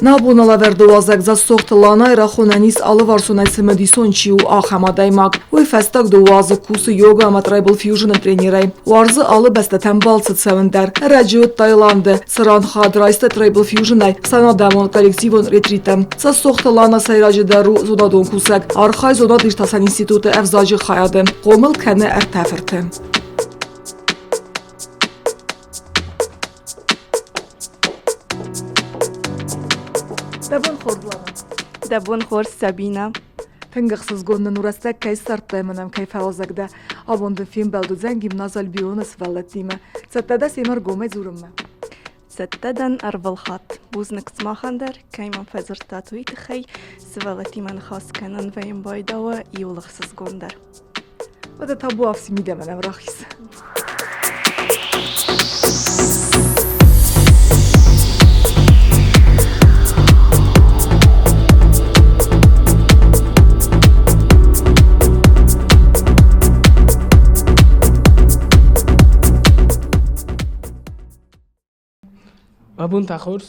Nabunala verdovazek za soht lana raxonanis alıvarsunaysı medison çiu axamadaymak. Uy festak dovazı kusu yoga ama tribal fusion treniray. Varzı alı besteten balsı sevender. Racıot Taylandı. Sıran xadraysta tribal fusionay. Sana demon koleksivon retritem. Za soht lana sayracı daru zodadon kusek. Arxay zodad irtasan institutu evzacı xayadı. Qomil kene ertefirti. Devon xordlana. Devon xor Sabina. Tengaqsız gonnen urastek kay sartaymanam kay falazakda. Abonda film beldu zen gimnazal bionas vallatime. Sattada semer gome zurumma. ستدن أرفلخات بوزنك سماخندر كيما فزر تاتوي تخي سوالتي من خاص كنن وين بايداوا يولخصص غندر وده tabu afsi midemem raxis. Abun taxurs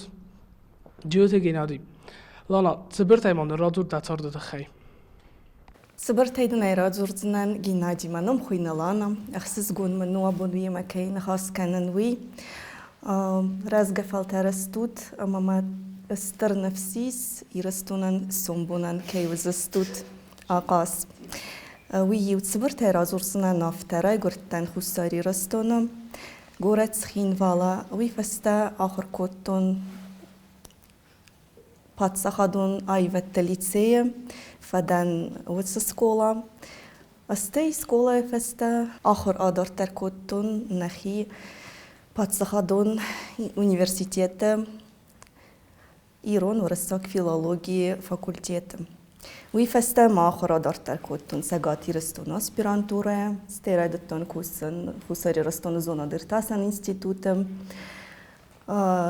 جوته گینادی لانا صبرت ایمان را دور داتار داده خی صبرتيدن ايراد زورتنان جينادي منم خوينا لانا اخسس جون منو ابونوي مكاين خاص كاننوي رازقه فالترستوت اما ما استر نفسيس يرستونن سومبونن كيوزستوت اقاس وي صبرت ايراد زورتنان نافترا غورتن خساري رستونم غورت خين فالا وي فستا اخر كوتون Пацахадун айвет лицея, фадан вуца школа. Астей школа феста ахор адар теркоттун нахи пацахадун университета Ирон ورساك филологии факультета. Уи феста ма ахор адар теркоттун сагати растун аспирантура, стейрадаттон кусан хусари растун зона диртасан институтом.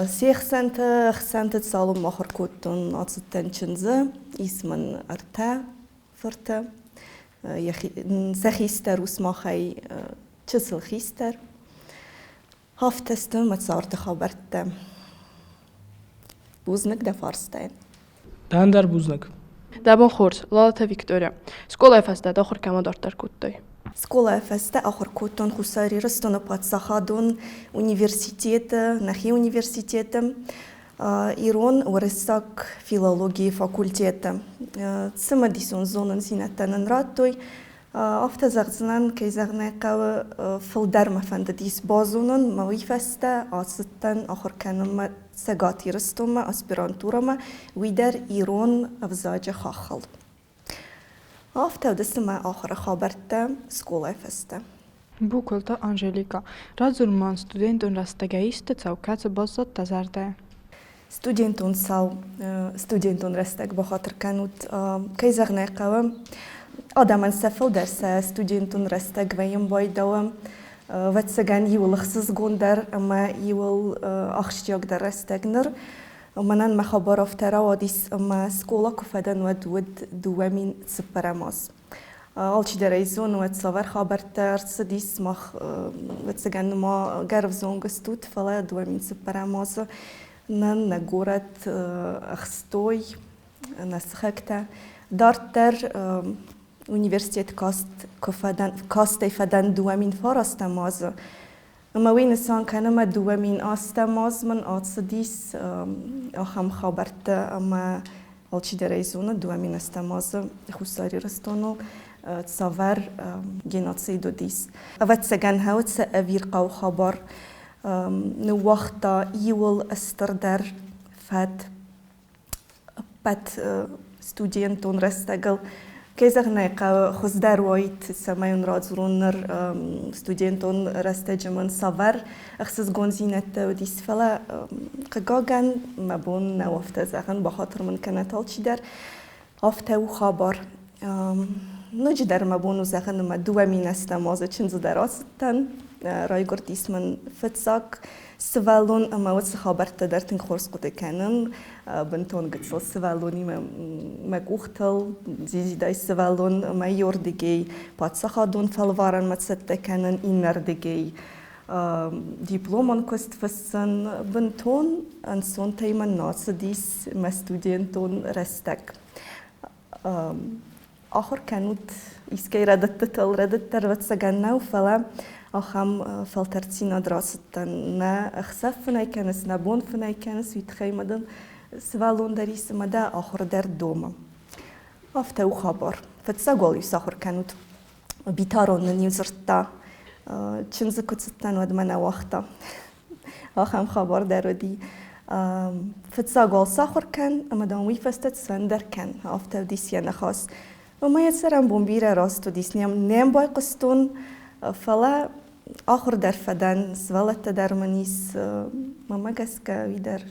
سيخسنت تصالم آخر کودتون آتستن چنزه اسمن ارتا فرتا سخیستر وسما خی چسل خیستر هفتستم متصارت خبرت بوزنك دفارستين داندر بوزنك دابون خورس لاتا فيكتوريا سكولا فاستا داخر كما دارتر كوتاي سكولا فاستا آخر کودتون خساری رستون پاتساخادون университета نخي университета إيرون ورساك فيلولوجي فاكولتета تسمى ديسون زونن سيناتان راتوي أفتزغزنان كيزغناقا فلدرما فندديس بازونن موي فاستا آستان آخر كانما ساقاتي رستوما أسبرانتورما ويدر إيرون أفزاج خاخل أفتا ودسما آخر خابرتا سكولا فاستا Bukulta Angelika. Razurman studentun rastegeiste caukace bozzot tazarde. studentun rasteg بخاطر كانت كيزغناقا آدمان سفل درس studentun rasteg ويم بايدوا واتسجان يول خصص غندر أما يول أخشياق در رستگنر منن مخابر افترا ودیس اما سکولا کفدن ود دوامین سپراماس آلچی در ایزون ود سوار خبرتر سدیس مخ ود سگن ما گرف زونگستود فلا دوامین سپراماس نن نگورت اخستوی نسخکتا دارتر universitet کاستی فدن دوامین فارستماز اما وين سان كان ما دوامين آستماز من آتصدیس آخام خبرت اما آلچی در ایزون دوامین استماز خساری رستونو تصور جنوسيدو ديس أفت سجن هاوت سأفير قو خبر نوقتا يول استردر فات بات ستودينتون رستقل كيزغ نايقا خزدار وايت سمايون رازرونر ستودينتون رستجمن صفر اخسس جونزينت وديس فلا قاقان مبون نوفتا زغن بخاطر من كانت الشدر افتا وخبر نجدر مبونو زغن ما دوامين استمازة چنز دراستن رايغور ديس من فتساك سوالون اما واتس خبر تدرتن خورس قد كانن بنتون قتصل سوالوني ما قوختل زيزي داي سوالون ما يوردگي باتسخادون فالوارن ما تسد كانن إنردگي دبلومن كست فسن بنتون انسون تيمن ناس ديس ما ستودينتون رستك آخر كانت إسكي ردت واتسجننا وفلا أخم فلترتينا دراستن نا أخسف فنايكنس نبون فنايكنس ويتخيمدن سوالون دريس مدا آخر در دوما أفتو خبر فتساقول يساخر كانت بيتارون نيوزرتا چنز كتستن ودمنا وقتا آخم خبر درودي فتساقول ساخر كان أما دون ويفستت سندر كان أفتو ديسيانا خاص وما يتسرم بومبيرا راستو ديسنيام نيم باي قستون فلا آخر در فدن سوالت در منیس ماما گسکا ویدر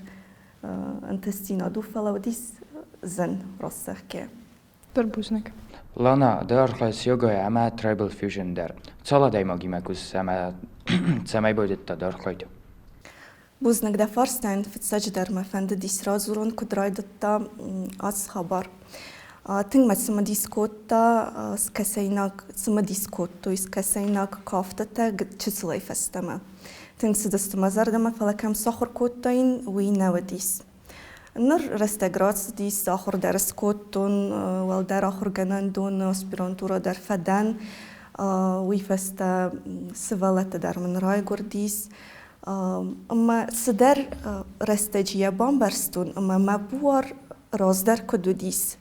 انتستینا دو فلا ودیس زن راسته که Darbuznaka. Lana, darklas jogoja ama tribal fusion der. Cala dajmogi mekus ama samai bodetta darklajtu. بوزنك دا فارستين في السجدر ما فند ديس رازورون كدرايدتا أس خبر تنگ ما ديسكوتا سكسيناك سما ديسكوتو سكسيناك كافتتا قد تشسلي فستما تنگ سدستما زردما فلكم سخر كوتين وينا وديس نر رستگرات ديس آخر درس كوتون والدر آخر جنان دون اسپرانتورا در فدن ويفستا سوالت در من راي گرديس اما صدر رستجيا بامبرستون اما مبور رازدر كدو ديس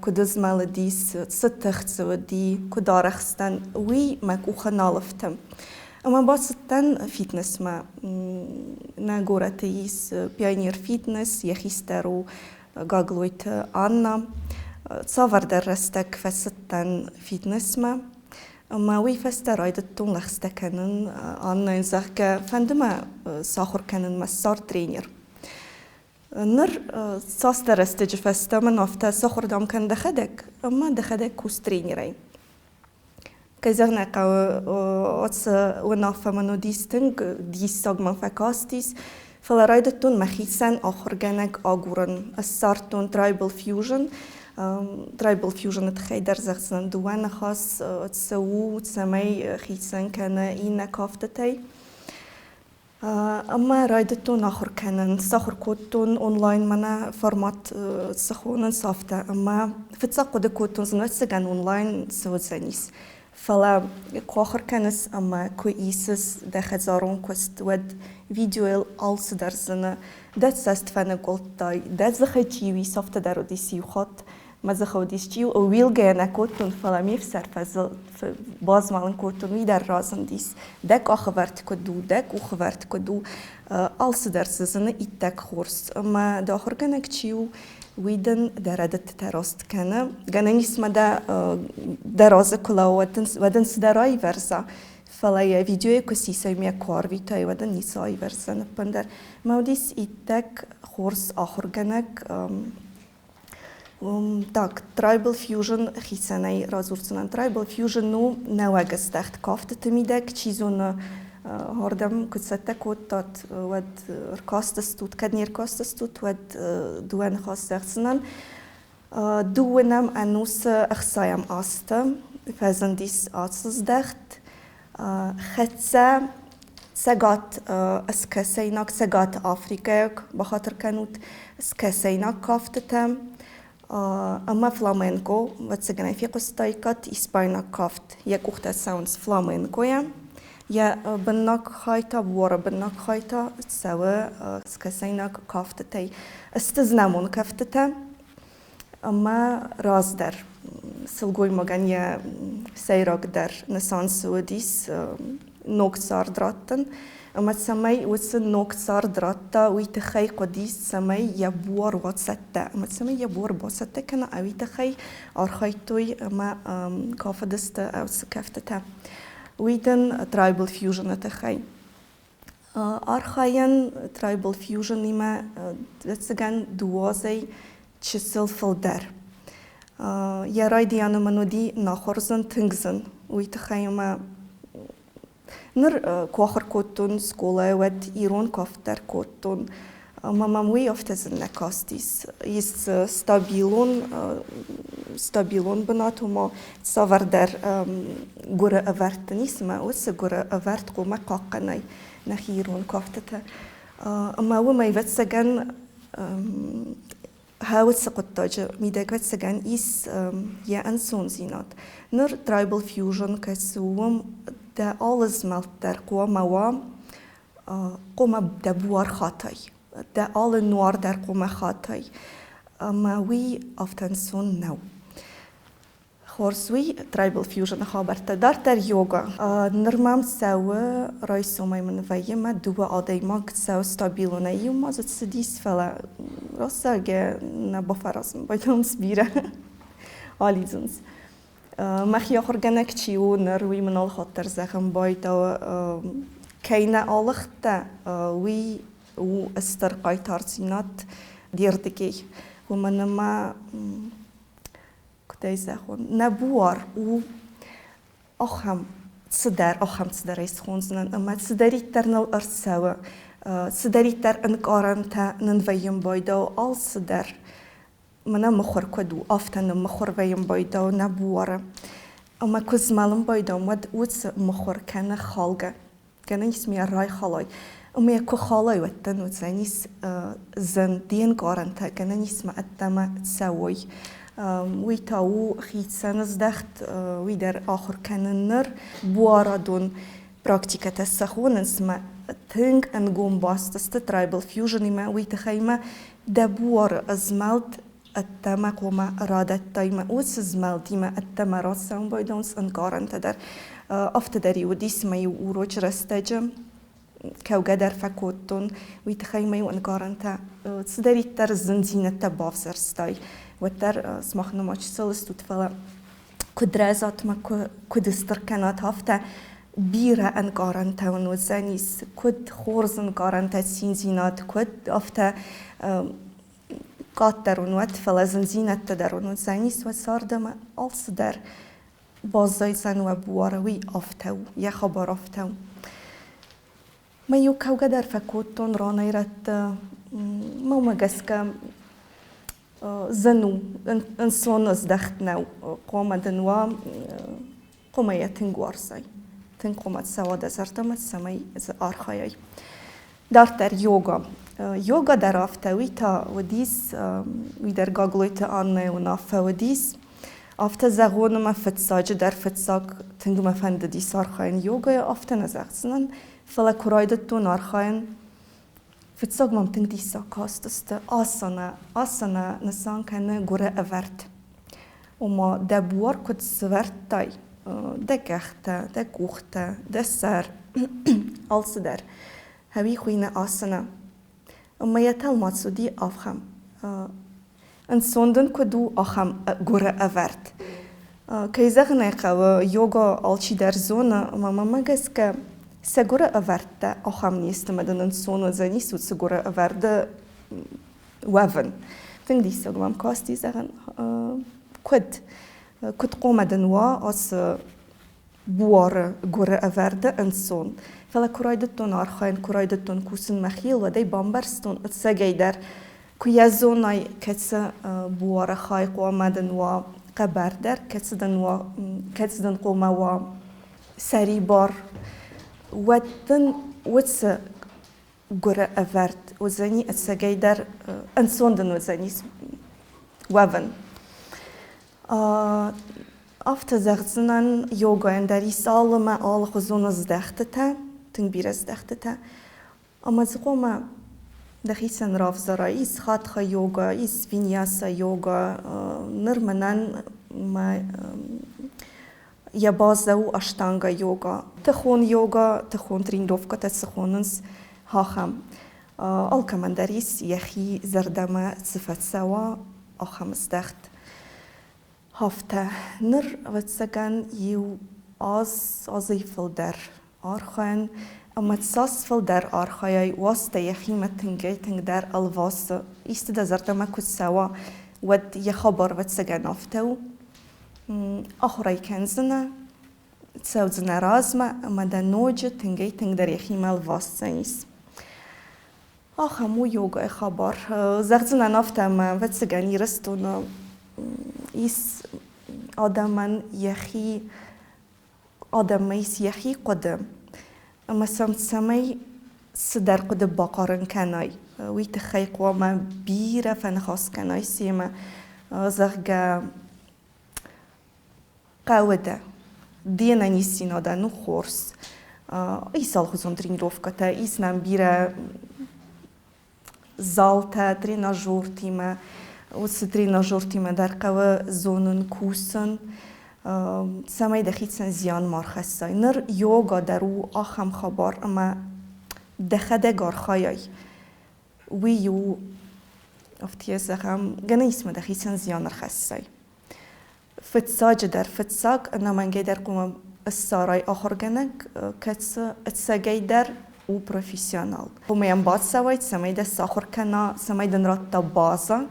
كدز مالديس ستخت ودي كدارخستن وي مكوخا نالفتم اما باستن فيتنس ما ناغوراتيس بيانير فيتنس يخيسترو غاغلويت انا تصور درستك فستن فيتنس ما اما وي فسترايدتون لخستكنن انا انزاك فندما ساخر كنن مسار ترينر نر ساس درستج فستا من افتا ساخر دام كان دخدك اما دخدك كوس ترينري كيزغنا قاو اتس ونافا منو ديستنج ديس ساق من فكاستيس فلارايدتون مخيسان اخر جنك اغورن السارتون ترايبل فيوجن ترايبل فيوجن تخيدر زغزن دوان خاص تسوو تسمي خيسان كان اينا كافتتي اما رايدتون اخر كانن ساخر كوتون اونلاين منا فورمات سخونن صافتا اما فتساقو دكوتون زنوتسجان اونلاين سوزانيس فلا كوخر كانس اما كويسس دخزارون كوست ود فيديو الس درزنا دات ساست فانا قلتاي دات زخيتيوي صافتا دارو ديسيو خط ما زخوديستيو او ويل جانا كوتون فلا ميفسر فزل باز مالن كوتون ويدر رازن ديس داك اخبرت كدو داك اخبرت كدو الس درزنا ايتاك خورس اما داخر كانك تشيو ويدن دردت تراست كنا جنانيس مدا درازة كلا ودن سدراي ورزا فلا فيديو كسيسا ميا كوارفيتا ودن نيساي ورزا نبندر موديس ايتاك خورس آخر جنك так tribal fusion خيساني رازورتسنان tribal fusion نو نواجس تحت كافت تميدك چيزون هردم كتستا كوتات ود ركاستستوت كدني ركاستستوت ود دوان خاص سخسنان دوانم انوس اخسايم آستا فازن ديس آتسز دخت خدسا سجات اسكسيناك سجات افريقيا بخاطر كانوت اسكسيناك كافتتم اما فلامنكو واتسجناي في قستايكات اسباينا كافت يكوختا ساوندز فلامنكويا يا بناك خايتا بورا بناك خايتا تسوى سكسيناك كافتتي استزنامون كافتتا اما رازدر سلگوی مگنی سیراک در نسان سودیس نوک سار دراتن اما سمای وس نوک سار دراتا وی تخی قدیس سمای یبور واتسته اما سمای یبور باسته کنه اوی تخی آرخای توی اما کاف دست او سکفته ویدن ترایبل فیوژن تخی آرخاین ترایبل فیوژن نیما دستگان دوازی چسل فلدر یا رای دیانو منودی ناخورزن تنگزن وی تخی اما نر کواخر کوتون سکوله ود ایران کافتر کوتون ماموی افتزن نکاستیس ایس ستابیلون بناتو ما ساور در گوره اورت نیسمه وس گوره اورت قومه قاقنای نخی ایران کافته اما و مایوت سگن هاوت سقطاج میدهد سگن ایس یا انسان زینات نر ترایبل فیوژن کسوم ده alles melt در قوم دبوار خاطای ده all نوار در قوم خاطای اما وی افتنسون نو خورسوی ترایبل فیوژن خابرت در یوگا نرمام سوا رایسو مای من ویم دو آدای ما سوا ستابیلونه یو ما زد سدیس فلا راستا گه نبافرازم بایدم سبیره آلیزونز مخیا خورگنک چیو نروی منال خاطر زخم بایدا کینه آلخته وی و استرقای تارسینات دیردگی و من ما کدای زخون نبوار و آخم صدر ایست خونزنن اما صدری تر نل ارسوا صدری تر انکارن تا ننویم بایدا و آل صدر من مخور کدو آفتن مخور ویم بایدا و نبواره اما کز مالم بایدا مد وچ مخور کنه خالگه کنه اسمی رای خالای اما یکو خالای وطن وچ نیس زن دین کارن تا کنه نیسم اتما سوی وی تاو خیت سنز دخت وی در آخر کنه نر بوارا دون پراکتیکت سخون اسم تنگ انگوم باست ترایبل فیوژن ما وی تخیمه دبوار ازمالت التما قوما رادت تايما وس زمال ديما التما راسهم بايدونس انقارن تدر افتدري وديس ما يوروج رستجم كو قدر فكوتون ويتخيما يو انقارن تا تسدري تر زنزينة تباف زرستاي وتر سمخنا ماش سلستو تفلا كدرازات ما كدستر كانت هفته بيرا انقارن تا ونوزانيس كد خورز انقارن تا سينزينات كد افته قاترون وقت فلازم زینت تدرون و زنیس و ساردم آلس در بازای زن و بواروی آفتو یا خبر آفتو ما یو کوگه در فکوتون رانه رد ما مگس که زنو انسان از دخت نو قوم دنوا قوم یا تنگوار سای تنگ قومت سواد زرتمت سمی از آرخایی در یوگا یوگا در آفتوی تا ودیس وی در گاگلویت آنه و نافه ودیس آفته زغون ما فتساج در فتساق تنگو ما فند دیس آرخاین یوگا یا آفته نزغزنن فلا کرایدت تون آرخاین فتساق مام تنگ دیسا کاستست آسانه نسان کنه گوره اورد و ما دبوار کد سورد تای دکخته دکوخته دسر آلس در هوی خوینه آسانه اما یتل ماتسودی آفخم انساندن کدو آخم گوره اورد که زغنه و یوگا آلچی در زونه ماما مگس که سگوره اورد آخم نیست مدن انسان زنیست و سگوره اورد وون تنگ دیسا گوام کاستی زغن کد قومدن و از بوار گوره اورد انسان فلا کرایدتون آرخاین کرایدتون کوسن مخیل و دی بامبرستون اتساگی در که زونای کس بوار خای قومدن و قبر در کسدن قوم و سری بار ودن وتس گوره اورد و زنی اتساگی در انسان دن و زنیس وون آفت زغزنن یوگا اندری سالما آل خزون از دخته تنگ بیر از دخته اما زقوم دخیسن راف زرا ایس خاتخا یوگا ایس وینیاسا یوگا نرمنن ما يبازا و أشتانغا يوغا تخون يوغا تخون تريندوفكا تسخوننس هاخم الكمندريس يخي زردما صفت سوا أخمس دخت هفته نر وتسكن يو آزي فلدر آرخان اما تساس فلدر آرخای واسطه یخی متنگی تنگ در الواس ایست دزرت ما کد سوا ود یخبر وتسكن هفتهو آخرای کنزنه تسوزن رازمه اما دا نوج تنگی تنگ در یخی مالواس سنیس آخمو يوغا خبر زغزنا نفتم وتسكن يرستون إيس آدمان يخي آدميس يخي قدم أما سمي صدر قد باقارن كناي ويتخيق وما بيرة فنخاص كناي سيما زغجا قاودة دينا نيسين آدا نو خورس إيسال خزون ترينيروفكتا إيس نام بيرة زالتا تريناجور تيما وستريناجور تيما در قوة زونن كوسن سمای دخیتن زیان مرخصای نر یوگا درو آخم خبر اما دخده گارخایی ویو افتیز هم گنه اسم دخیتن زیان مرخصای فتساج در فتساق انا منگی در قوم السارای آخر گنگ کتس اتساگی در و پروفیسیونال قومیم باد سوایت سمای دست آخر کنا سمای دن رات تا بازا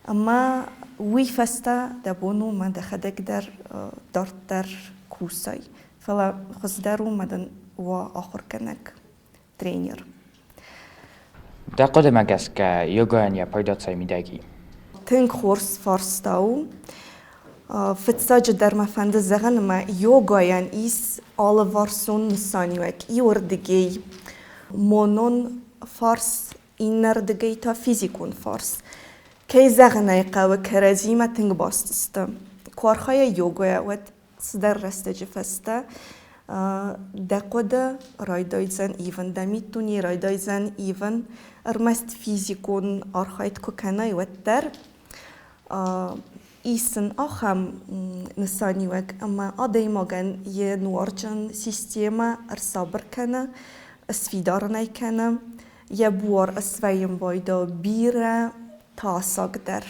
اما وی فستا دبونو ما دخدك در در كوساي فلا خزدارو مدن و آخر کنک ترينر دا قدمك است که یوگا یا پایدات سای میدگی تنك خورس فارستاو فتساج در مفند زغن ما يوغا يعني إيس آل وارسون نسانيوك يوردگي مونون فارس إنردگي تا فيزيكون فارس كي زغناي قاوة كرازيمة تنگ باستستا كوارخايا يوغا ود صدر رستج فستا دا قد رايدايزن إيفن دا ميتوني رايدايزن إيفن ارمست فيزيكون أرخايت كوكاناي ودر إيسن آخم نساني وك أما أدي ماغن ينوارجن سيستيما أرصابر كنا اسفيدارناي كنا يبوار اسوين بايدا بيرا تاساق در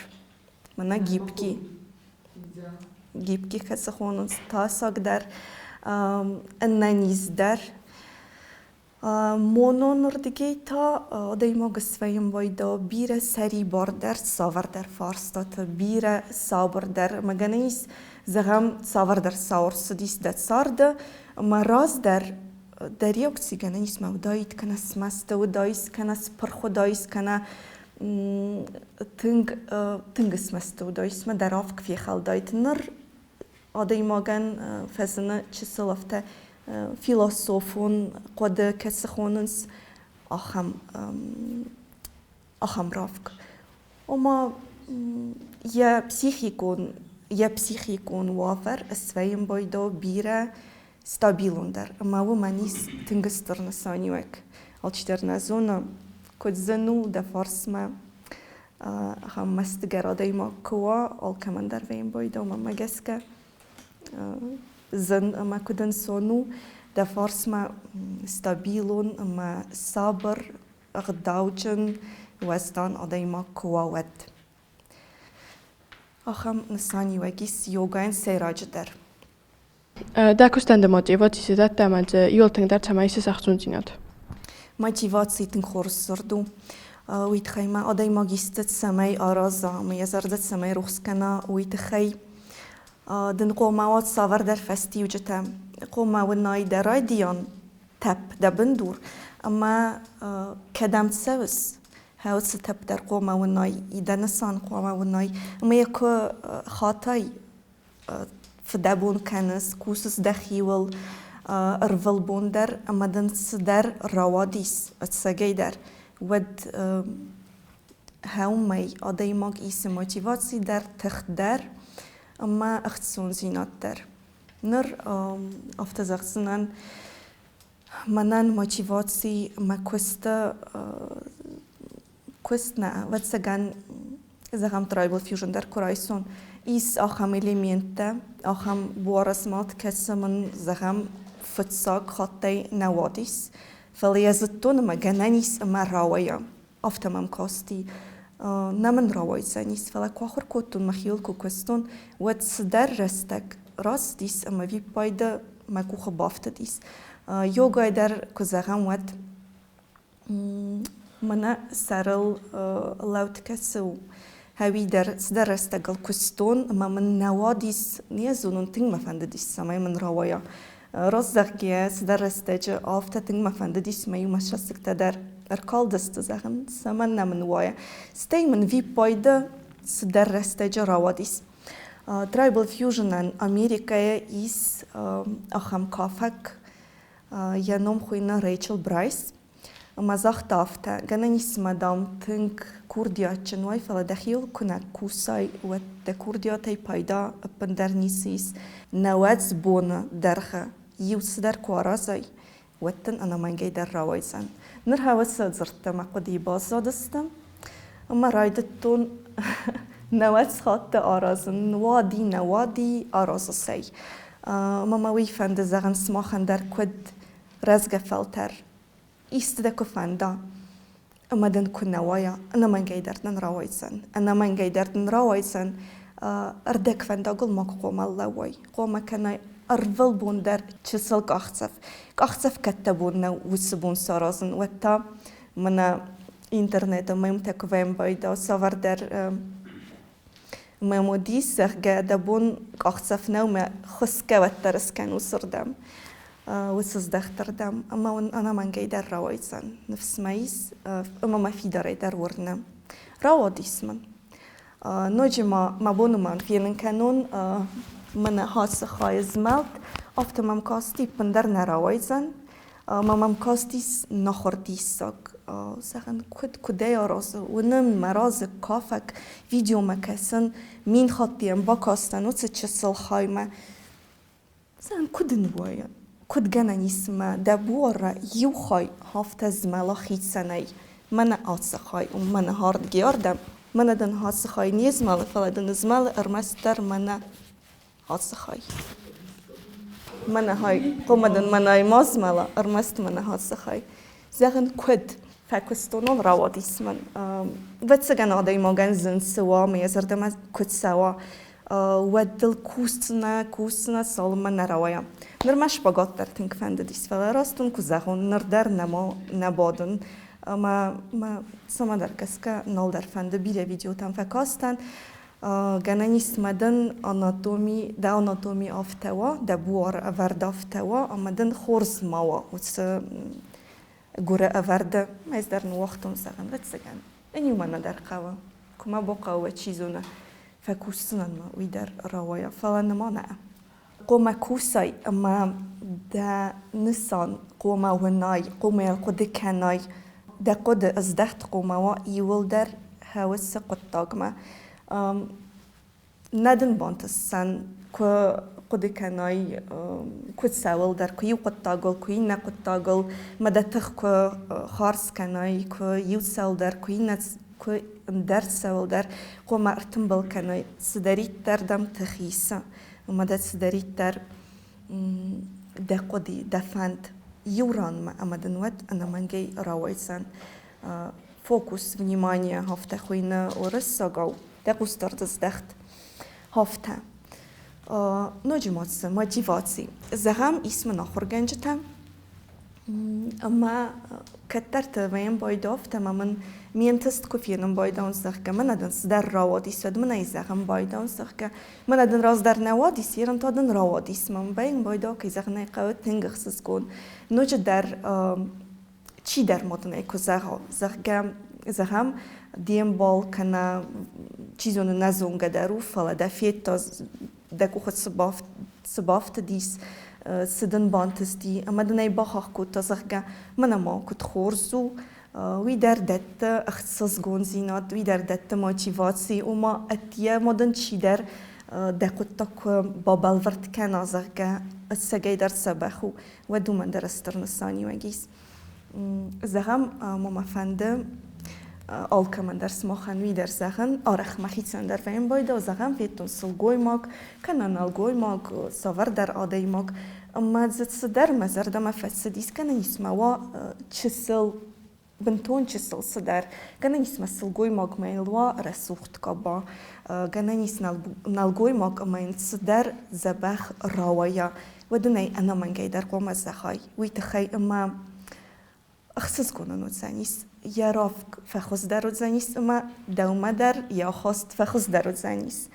منا گیبکی کسی خونن تاساق در اننیز در مونون ردگی تا دیما گسویم وایدا بیر سری بار در ساور در فارستات بیر سابر در مگنیس زغم ساور در ساور سدیس دت سارده مراز در دریاک سیگنیس مودایت کنه سمست ودایس کنه سپرخو دایس کنه تنگ اسمست ودایس ما درافک فی خالدایت نر آدی ماگن فزنه چه سلفته فيلسوفون قد كسخوننس أخم رافق وما يا بسيخيكون وافر اسوين بايدو بيرا ستابيلون در اما و منيس تنگستر نسانيوك الچتر نزونا كد زنو دا فارس ما هم مستقر دايما كوا الكمان در وين بايدو ما مجسكا زن اما كدن سونو دا فارس ما ستابيلون اما صابر اغداوجن وزدان ادايما كوا ود اخم نساني وگيس يوغاين سيراج در دا كستند موتيفاتي سيدات تامنت يولتن در تمايس ساختونزينات موتيفاتي تنخورس زردو ويتخيما ادايما گيستت سماي آرازا ما يزردت سماي روخسكنا ويتخي دن قوما صاور در فستی وجتا قوما ونای درای دیان تب دبندور اما کدام تسوس هاوت ستب در قوما ونای ایدنسان قوما ونای اما یکو خاطای فدابون کنس کوسس دخیول ارول بوندر اما دن در روادیس اتساگی در ود هاومی آدای ماگ ایس موتیواتی در تخدر اما اختصون زینات در نر افتزاقسنان منان موتیواتی ما كوست نه واتسگان زغم ترایبل فیوژن در کرایسون إيس أخم إليمينتا أخم بورسمات كسمن زغم فتساق خطي نواديس فليزتون ما جنانيس ما راوية أفتمام كاستي نمن راوي زانيس فلا كواخر كوتون مخيول كوكستون وتصدر رستك راس ديس أما في بايدا ما كوخ بافت ديس يوغا در كزغم ود منا سرل لوت كسو هاوي در صدر رستقل كستون ما من نواديس نيزونون تنگ مفندديس سماي من راوية راس دقيقة صدر رستج آفتا تنگ مفندديس مايو مشاسك تدر اركال دست زغن سمن نمن وايا ستي من في بايدا صدر رستج راواديس ترايبل فيوجن ان أمريكا إيس أخم كافك ينوم خوينا ريتشل برايس مزاخ تافتا جنانيس مدام تنك كورديات شنواي فلا دخيل كنا كوساي وات كوردياتي بايدا بندرنيسيس نوات زبونة درخة يوسدر كوارازاي واتن أنا مانجي در راويزان نرها وسا زرتا ما قدي بازا دستم أما رايدتون نوات خاطة آرازن نوادي آرازسي ماما ويفند زغن سماخن در كود رزق فلتر إستدكو فندا أما دن كنا ويا أنا ما نقدر راويسن أنا ما نقدر راويسن أردك فندا قل ما قوم الله وي قوم كنا أرفل بوندر تشسل كأخصف كتبونا وسبون سرازن وتا منا إنترنت ما يمتك فين بايدا سافر در ما موديس قاعدة بون كأخصفنا وما خسكة وترس كانوا سردم وسز دختردم اما انا من قيدر راويسن نفس مايس اما ما في داري در ورنا راوديس من نوجي ما بونو من فيلن كانون من هاس خايز مالت افت مام كاستي بندر نراويسن مام كاستيس نخرديسك سخن كدي راز ونم مراز كافك فيديو مكسن مين خطيم باكاستن وتشسل خايمه سخن كدن ويا كد جنانيس ما دبورة يوخاي هافتز ملاخيت سناي من أتصخاي ومن هارد جياردم من دن هاتسخاي نيزمال فلادن زمال أرمستر من هاتسخاي من هاي قمدن من أي مازملا أرمست من هاتسخاي زغن كد فكستونو راوديس من وتسجن عادي ماجن زن سوا ميزردم كد سوا ودل كوستنا سالم نراويا نرمش باقات در تنك فندديس فلا راستون كزاخون نردر نبادن ما سما در کسکه نال در فنده بیره ویدیو تام فکاستن گنانیس مدن آناتومی آفتوا دبوار ورد آفتوا آمدن خورز ماوا وس گوره ورد میز در نوختم سگن وقت سگن اینی من در قوا کما با قوا چیزونه فکوستن ما وی در روایا فلان ما نه قوم کوسای اما دا نسان قوم ونای قوم القد کنای دا قد ازدهت قوموا يول در هوس قطاقما ندن بانتسن قد کنای کد سوال در کوی قطاقل کوی نقطاقل مدتخ کو خارس کنای کو یو سال در کوی در سوال در قوم ارتنبل کنای سدریت در دم تخیسا ومدت سدریت در دقدي دفند يوران ما أمدن ود أنا منجي راويسن فوكس внимание هفته خوينا ورساقو دقوس ترتز دخت هفته نجماتس موتيفاتي زغم اسم ناخر جنجتم أما كترت وين بايداف تماما مينتست كوفينم بايدان سخك من ادن در راودي سد من ايزغم بايدان سخك من ادن راز در نوادي سيرن تادن راودي اسمم بين بايدا كي زغني قوت تنگخسس كون نوج در چی در مدن اكو زغم ديم بال كنا چيزون نزونگ درو فلا دفيت دكو خد سبافت ديس سدن بانتستی اما دنای باخ کو تزخگا من ما کت خورزو وی در دت اختصاص گونزینات وی در دت موتیواسی و ما اتیا مدن چی در دکت تک بابل ورد کن ازخگا سگای در سبخو و دو من در استرنسانی وگیس زهم ما فنده alka man der smachen wieder Sachen arach machitsen der vein boyda و زغم فيتون سلگوی ماک کنن الگوی ماک سوار در آدی ماک اما زت در مزر دم فسدیس کنن اسموا چسل بنتون چسل صدر کنن اسم سلگوی ماک میلوا رسوخت کبا کنن اسم نالگوی ماک امین صدر زبخ راویا و دنی انا من گیدر قوم زخای ویتخی اما اخصص کنن و زنیس یا رافق فخوز در و زنیس اما دوما در یا خواست فخوز در و زنیس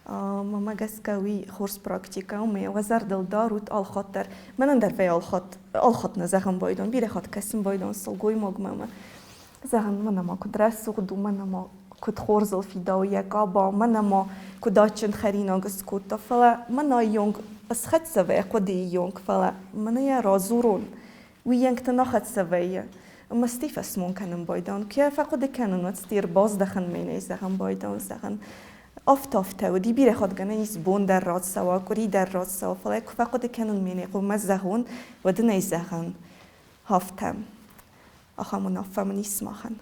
ماما گسکوی خورس پراکتیکا و می وزر دل داروت آل خاطر من در وی آل خاط نزخم بایدون بیره خاط کسیم بایدون سلگوی ماگ ماما زخم من ما کد رس و من ما کد خورزل فیدا و یکا با من ما کد آچن خرینا گس کتا فلا من یونگ از خد سوی قدی یونگ فلا من یا رازورون و یونگ تناخد سویه اما ستیف اسمون کنم بایدان که فقط کنن و ستیر باز دخن مینه زخم بایدان زخن آفتافته و دی بیره خود گنه نیست بون در راد سوا کری در راد سوا فلاک فقط کنن مینه قوم زخون و دنه زخن هافتم آخامون آفم نیست ماخن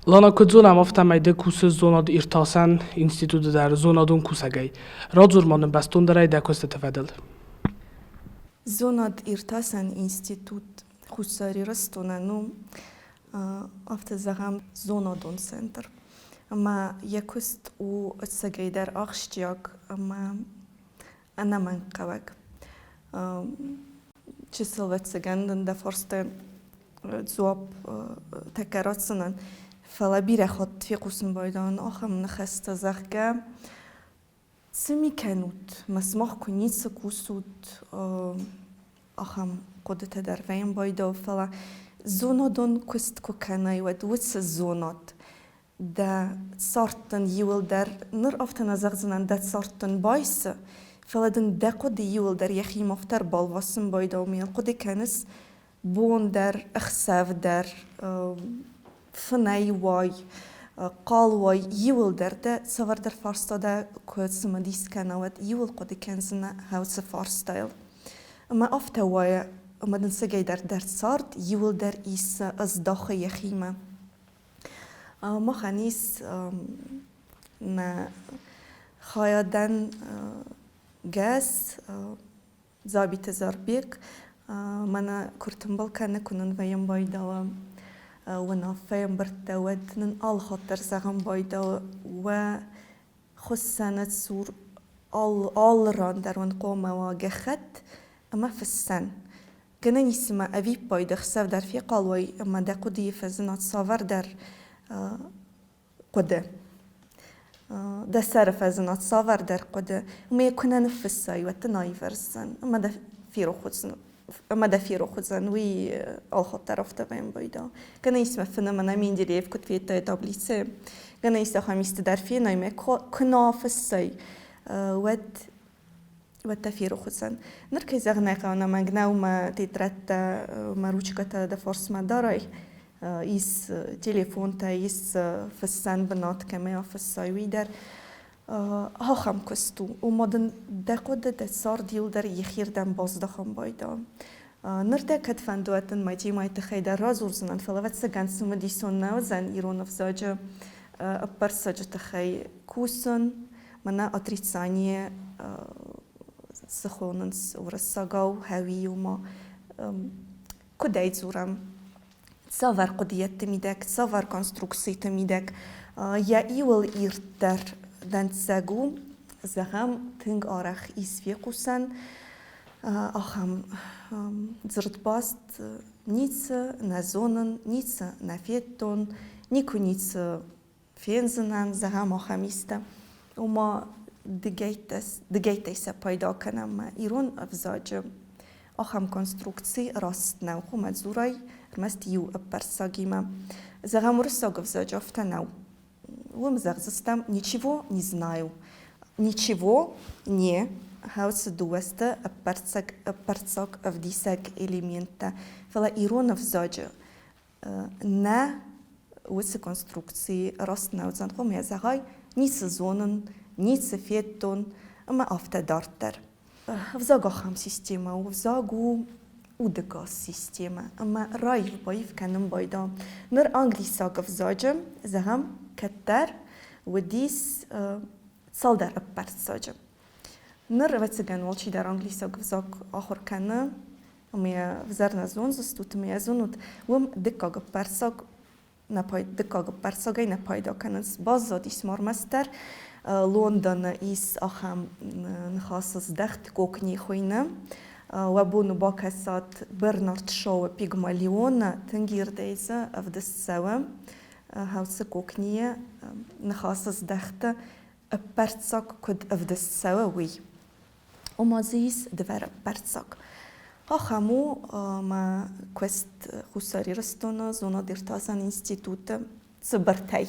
Lana kudzona maftamajde kusy zonad irtasan instytut der zonadun kusagay. Radzurmanın bastundaray da kuste tefedel. زوناد إرتاسن إنستيتوت خساري رستونانو أفت زغام زونادون سنتر أما يكست و السجيدر أخشتياك أما أنا من قواك چسلوت سجندن دا فرست زواب تكرات سنن فلا بيره خط في قسم بايدان آخم نخست زغجا سمي كانوت مسموح كنيت سكوسود آخم قدرت در وين بايدا فلا زونادون كست كوكاناي ودوتس زوناد دا صارتن يول در نر أفتن أزغزنان دا صارتن بايس فلا دن دا قد يول در يخي مفتر بالواسم بايدا وميل قد كانس بون در أخساف در فناي واي قال واي يول در ده سوار در فارستا ده كود سمديس كانوات يول قد كانزنا هاوس فارستايل اما افتا واي اما دن سجاي در صارت يول در إيس أصداخ يخيمة ما خانيس نا خايدن جاس زابيت زربيك منا كرتنبال كان كنن ويم بايدا ونافيم برتاود نن آل خاطر زغم بايدا و خسنة سور آل ران در ون قوم واجخت اما في السن كنا نسمع أبي بايدا خساف در في قالوي اما دا قدي فزنات صافر در قده دا سر فزنات صافر در قده وما يكون نفسي وتنايفرسن اما دا في روخوتسن اما دا في روخوتسن وي آل خاطر افتا بين بايدا كنا يسمع فنمنا مين ديريف كنت في تابليسي كنا يسمع خميست در في نايمة كنا فسي والتفير خصن نركي زغنا قانا مغناو ما تترت مروچكتا دا فورس ما داراي إيس تليفون تا إيس فسان بنات كما فساي ويدر ها خم كستو ومدن دقود دا صار ديل در يخير دم باز دخم بايدا نرده كد فندواتن ما جي ما يتخي در رازور زنان فلوات سگان سمديسون نوزن إيرون افزاجه برساجه تخي كوسن منا отрицание سخوننس ورساقاو هاوي وما كداي زورم تصور قضية تميدك تصور كونستركسي تميدك يا إيول إيرتر دانتساقو زغم تنگ آرخ إسفيقوسن أخم زرد باست نيتس نزونن نيتس نفيتون نيكو نيتس فينزنن زغم أخميستا وما دقيتيس بايدا كنم إيرون أفزاج أخم كونستركسي راست نو خو زوراي رمست يو أبرساقيما زغم رساق أفزاج أفتنو ومزغزستم ничего не знаю ничего не هاوس دوسته أبرساق أفديساق إليمنتا فلا إيرون أفزاج نا وس كونستركسي راست نو زن خو ميزغاي نيس زونن نيتس فيتون اما افتا دارتر وزاقو خام سيستيما وزاقو ودقة السيستم أما رايف بايف كانم بايدا نر أنجليسا قفزاجم زهم كتر وديس صالدر أبرت ساجم نر وتسجن والشي در أنجليسا قفزاق آخر كنا أمي وزرنا زون زستوت ميزون وم دقة قبرساق نپاید دقیق برساگی نپایدا کننس باز زادیس مارمستر لندن ایس آخم نخواست دخت کوکنی خوینه و بونو با کسات برنارد شو پیگمالیون تنگیر دیزه افدست سوام هاوس کوکنیه نخواست دخت برساگ کد افدست سووی و مازیس دوار برساگ آخامو ما كوست خساري رستونا زونا ديرتازان института Цыбартай.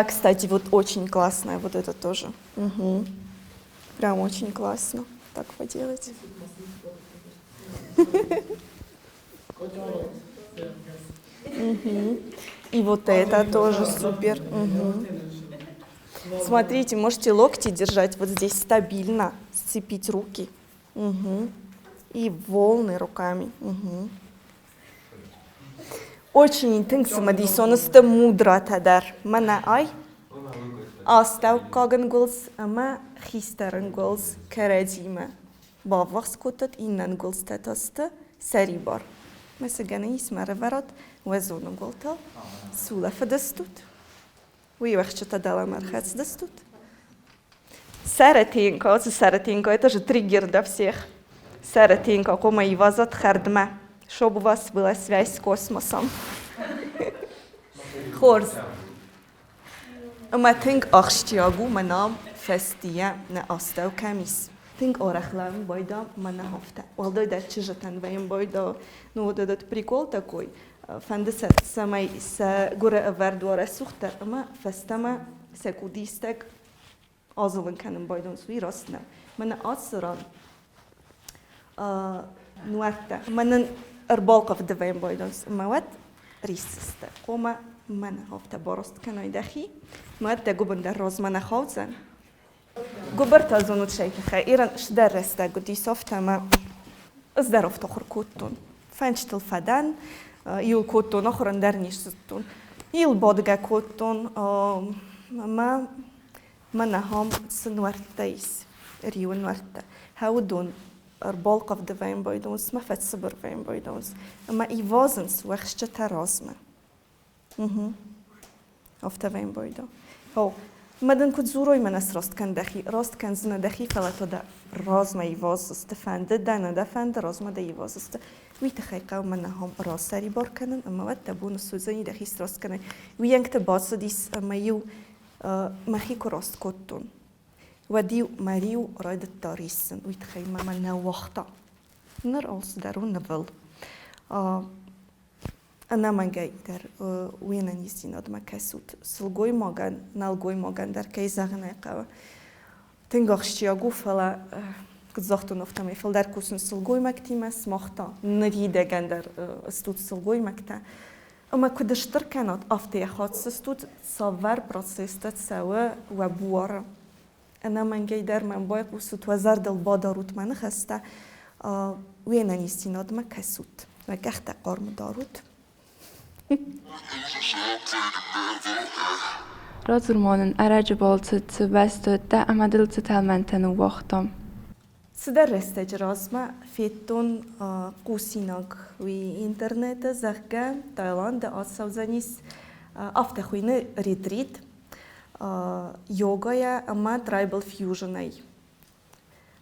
Кстати, вот очень классная вот это тоже. Угу. Прям очень классно так поделать. И вот это тоже супер. Смотрите, можете локти держать вот здесь стабильно, сцепить руки. И волны руками. Очень интенсивно, дисонесте мудра тадар. Мана ай, астав кагенгулс, ама хистеренгулс кередиме. Баввахс кутат инненгулс тетасте серибар. Mesela ismere verat وزون قلتها سولا فدستوت ويوخشت دالا مرخص дестут. Саратинка, вот Саратинка, это же триггер для всех. Саратинка, кома и вазат хардма, чтобы у вас была связь с космосом. Хорс. ما تنك أخشتياغو منام فستيا نأستو كميس. تنك أورخلام بايدا منا هفته. والله ده чижатан ваим بايدا ну вот этот прикол такой. Фандесет самай с горе вердуара сухта, ама фестама секудистек азовен канем بايدون سوي راسنا. من أسران نوعته من أرباقة في دفاعين بايدون مواد ريسسته. قوما من هفته باراست کنای دخی مواد تجوبن در راز من خوازن. گوبرت از اون شیء خیرن شدر رسته گودی سافته ما از در افتخار کتون فنشتل فدان يل كوتون آخرن در نیستون يل بادگه کتون ما هم سنورتایس ریو نورته هودون أرباقة في دفاعين بايدونس ما فات صبر فاين بايدونس أما إيوازنس وخشة ترازمة أفتا فاين بايدو هو مدن كنت زوروي من راست كان دخي راست كان زنا دخي فلا تدا رازمة إيواز استفند دانا دفند رازمة دا إيواز است ويتخيقا منهم راس سري بار كنن أما ود تبون السوزاني دخي راست كنن ويانك تباص ديس أما يو مخيكو راست كوتون وديو ماريو رايد التاريسن ويتخيل ما منا وقتا نر ألس دارون نفل أنا ما جاي در وين نيسين أدم كسوت سلقوي ماجن نلقوي ماجن در كيزغنا قوا تنقشتي أقول فلا كزختو نفتم يفل در كوسن سلقوي مكتيم سمختا نريد جندر استود سلقوي مكتا أما كدش تركنات أفتي خاص استود صور بروسيست سوا وبوارا أنا من جاي در من بايق وسط وزارد البادروت من خسته وين نيسين أدم كسوت وكحت قارم داروت Razurmanın aracı bolçısı vəstötdə əmədilçi təlməntəni vaxtam. سدرست جراسما فيتون قوسيناق وي إنترنت زخجة تايلاند أصوزانيس أفتخوين ريتريت يوغايا أما ترايبل فيوجناي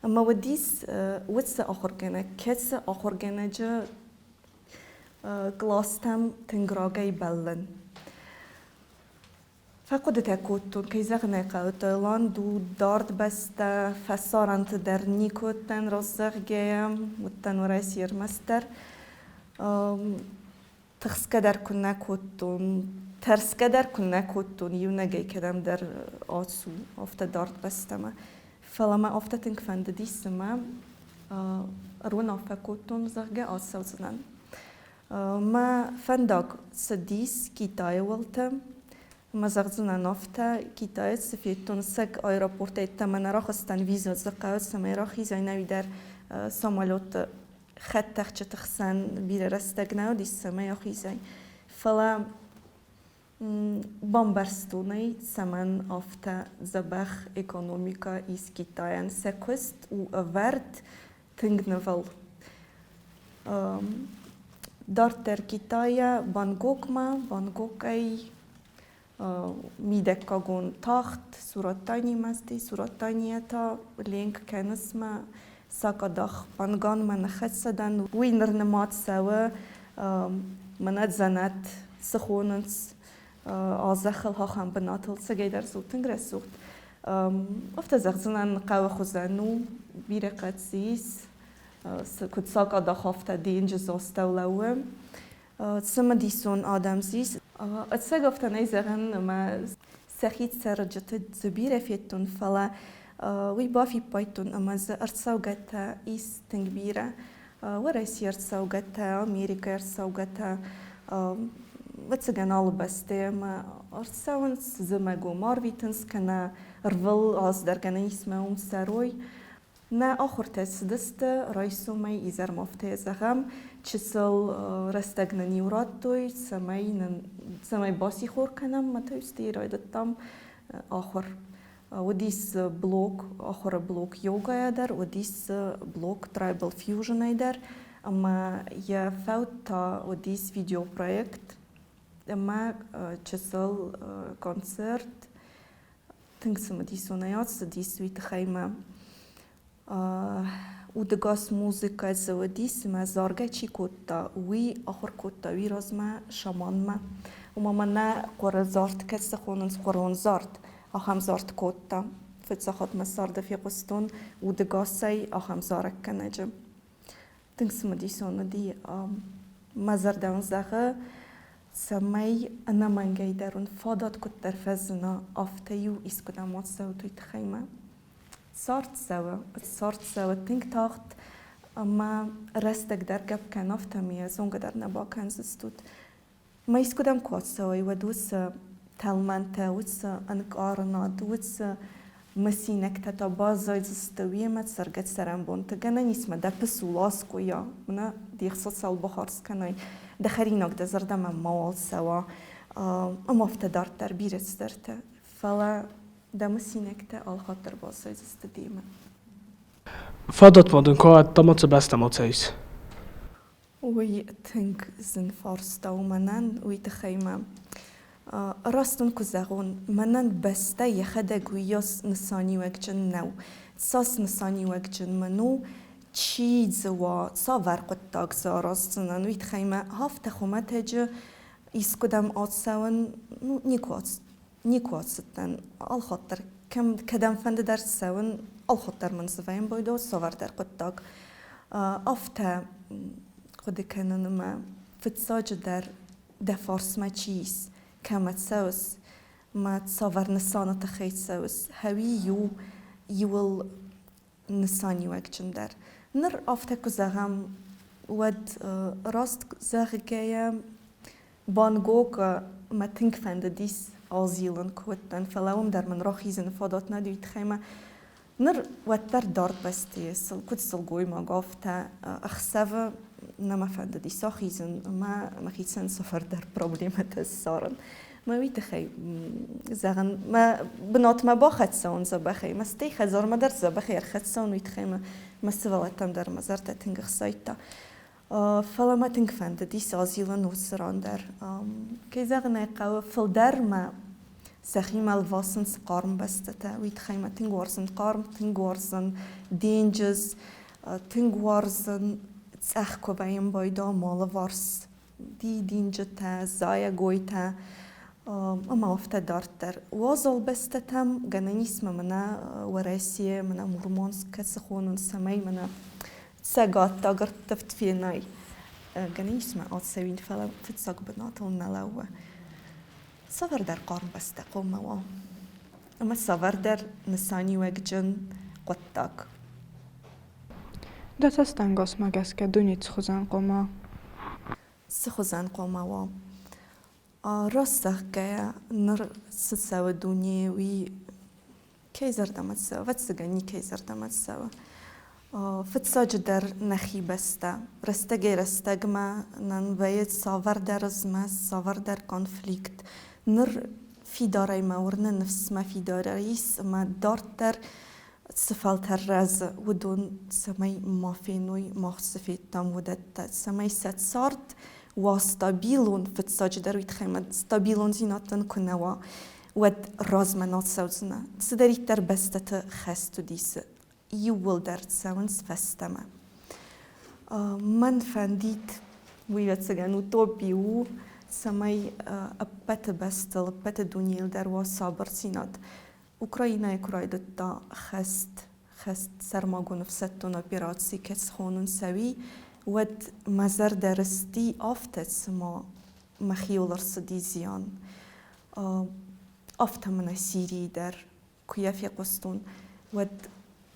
أما وديس وتس آخر كنا كتس آخر كنا جا كلاستم تنگراغي بلن فقد تكوتون كيزغنا قاو تايلاند و دارد بستا فسارنت در نيكوتن رزغجيم وتن وراسير مستر تخسكدر كنا كوتون ترسكدر كنا كوتون يونجي كدام در آسو أفتا دارد بستما فلما أفتا تنكفند ديسما رونا فكوتون زغجة آسوزنن ما فندق سديس كيتاي ولتم ما زغزنا نفتا كيتاي سفيتون سك أيرابورت التمن راخستن فيزا زقاوت سمي راخي زيناوي در سامالوت خط تخسن بیر رستگناو دی سمه خیزای فلا بامبرستونی سمن آفته زبخ اکونومیکا ایس کیتاین سکوست و ورد تنگ نول دارتر کیتایا بانگوکای میدکاگون تاخت سورتانی مستی سورتانی تا لینک کنسما ساکداخ بانگان من خدسدن وینر نمات سوا منت زنت سخوننس آزخل ها خم بناتل سگیدر زوتن رسوت افتزخ زنن قوة خزانو بیرقت زیس كنت ساقا دخافتا دين جزوستا ولوم تسمى ديسون آدم زيس اتساقفتا نيزغن ما سخيت سرجت زبيرة فيتون فلا وي بافي بايتون اما ز ارتساوغتا ايس تنكبيرة ورئيسي ارتساوغتا امريكا ارتساوغتا واتساقن البستي ما ارتساونس زماغو مارفيتنس كنا رفل ازدرغن اسمهم ساروي نا آخر تسدست رئیسو می ایزر مفته زغم چسل رستگن نیورات توی سمی باسی خور کنم متوستی رایدتم آخر ودیس بلوک آخر بلوک یوگا در ودیس بلوک ترایبل فیوژن در اما یا فوت تا ودیس ویدیو پروژکت اما چسل کنسرت تنگسم دیسو نیاد دیس ویت خیمه ودقاس موسيقى زوديس ما زارجة شي كوتا وي آخر كوتا وي رزما شامان ما وما منا قرر زارت كسر خونن قرون زارت آخم زارت كوتا فتسخط مسارد في قستون ودقاسي آخم زارك كنجم تنقسم ديسون دي مزار دون زغه سمي أنا من جيدرون فادات كتر فزنا أفتيو إسكدامات سوتو يتخيمه صارت سوا تنك تاخت اما رستك در گب کنافتا میه زونگ در نبا کنزستود ما يسكدم كوات سوي ودوس تلمنتا وتس انك آرناد وتس مسينك تتا بازاي زستوية ما تسرقت سرنبون تغنى نسمة دا بسولاس كويا منا دي خصوص سال بخارس كناي دخرينك دا زردا من موال سوا اما افتدار تربيرت سترتا فلا دا مسينكتا الخاطر بازاي زستديما فادت مادن كوات تمات بستا ماتسايس وي تنك زن فارستا ومنان وي تخيما راستن كزاغون منان بستا يخدق وياس نساني وكجن نو تساس نساني وكجن منو چي زوا صاور قطاق زاراستنان وي تخيما هافت خمتج يسكدم آتساون نيكوات ستن الخاطر كم كدم فند در ساون الخاطر من زفاين بايدو صاور در قطاق افتا خود كانن ما فتساج در دفارس ما چيس كما تساوس ما تصور نسانة تخيط ساوس هاوي يول نساني وكجن در نر افتا كزاغم ود راست زاغيا بانغوك ما تنك فند ديس آزیلن کوتن فلاوم در من راخیزن فادات ندوید خیمه نر وتر دارت بستی سل کد سل گوی ما گفته اخسوه نما فند دی ساخیزن ما خیزن سفر در پروبلیمت سارن ما ویت خی زغن ما بنات ما باخت سون زبخی ما ستی خزار ما در زبخی خد سون ویت خیمه ما سوالتم در مزرت تنگ خسایتا فلا ما تنك فند دي سازيلن وسران در كي زغنا قاو فل در ما سخيم الفاسن سقارم بستتا ويت خيمة تنگ ورزن قارم تنگ ورزن دينجز تنگ ورزن تسخكو بايم بايدا مال ورس دي دينجتا زايا گويتا اما افتا دارت در وازل بستتم غنانيسم منا وراسية منا مرمانسك سخونن سمي منا ساقات تاقر تفت في ناي غنيسم آتسوين فلا تتساق بناتون نلوه سفر در قارن بس تقوم موا اما سفر در نساني وگجن قطاق دا تستنگاس مگس که دونیت سخوزن قوما سخوزن قوما راستخ که نر سساو دوني وي كيزر دمت سوا واتسغني كيزر دمت سوا فتساج در نخی بسته رستگ ما نن باید ساور در ازمه ساور در کنفلیکت نر في داري ما ورنا نفس ما في داريس ما دارت در سفالتر رز ودون سمي ما فينوي ما خصفيت تام ودت سمي ست صارت وستابيلون فتساج در ويتخيمد ستابيلون زيناتن كنوا ود راز منات سوزنا تسدري تر بستة خستو ديس يول در ساونس فستما من فنديت ويوتسغانو توبيو سمي أبت بستل أبت دنيل در وصابر سينات أوكراينا يكرايدتا خست سرماغون فستون أوبراتسي كتسخونن سوي ود مزر درستي أفتت سما مخيولر صديزيان أفتا من سيري در كيافي قستون ود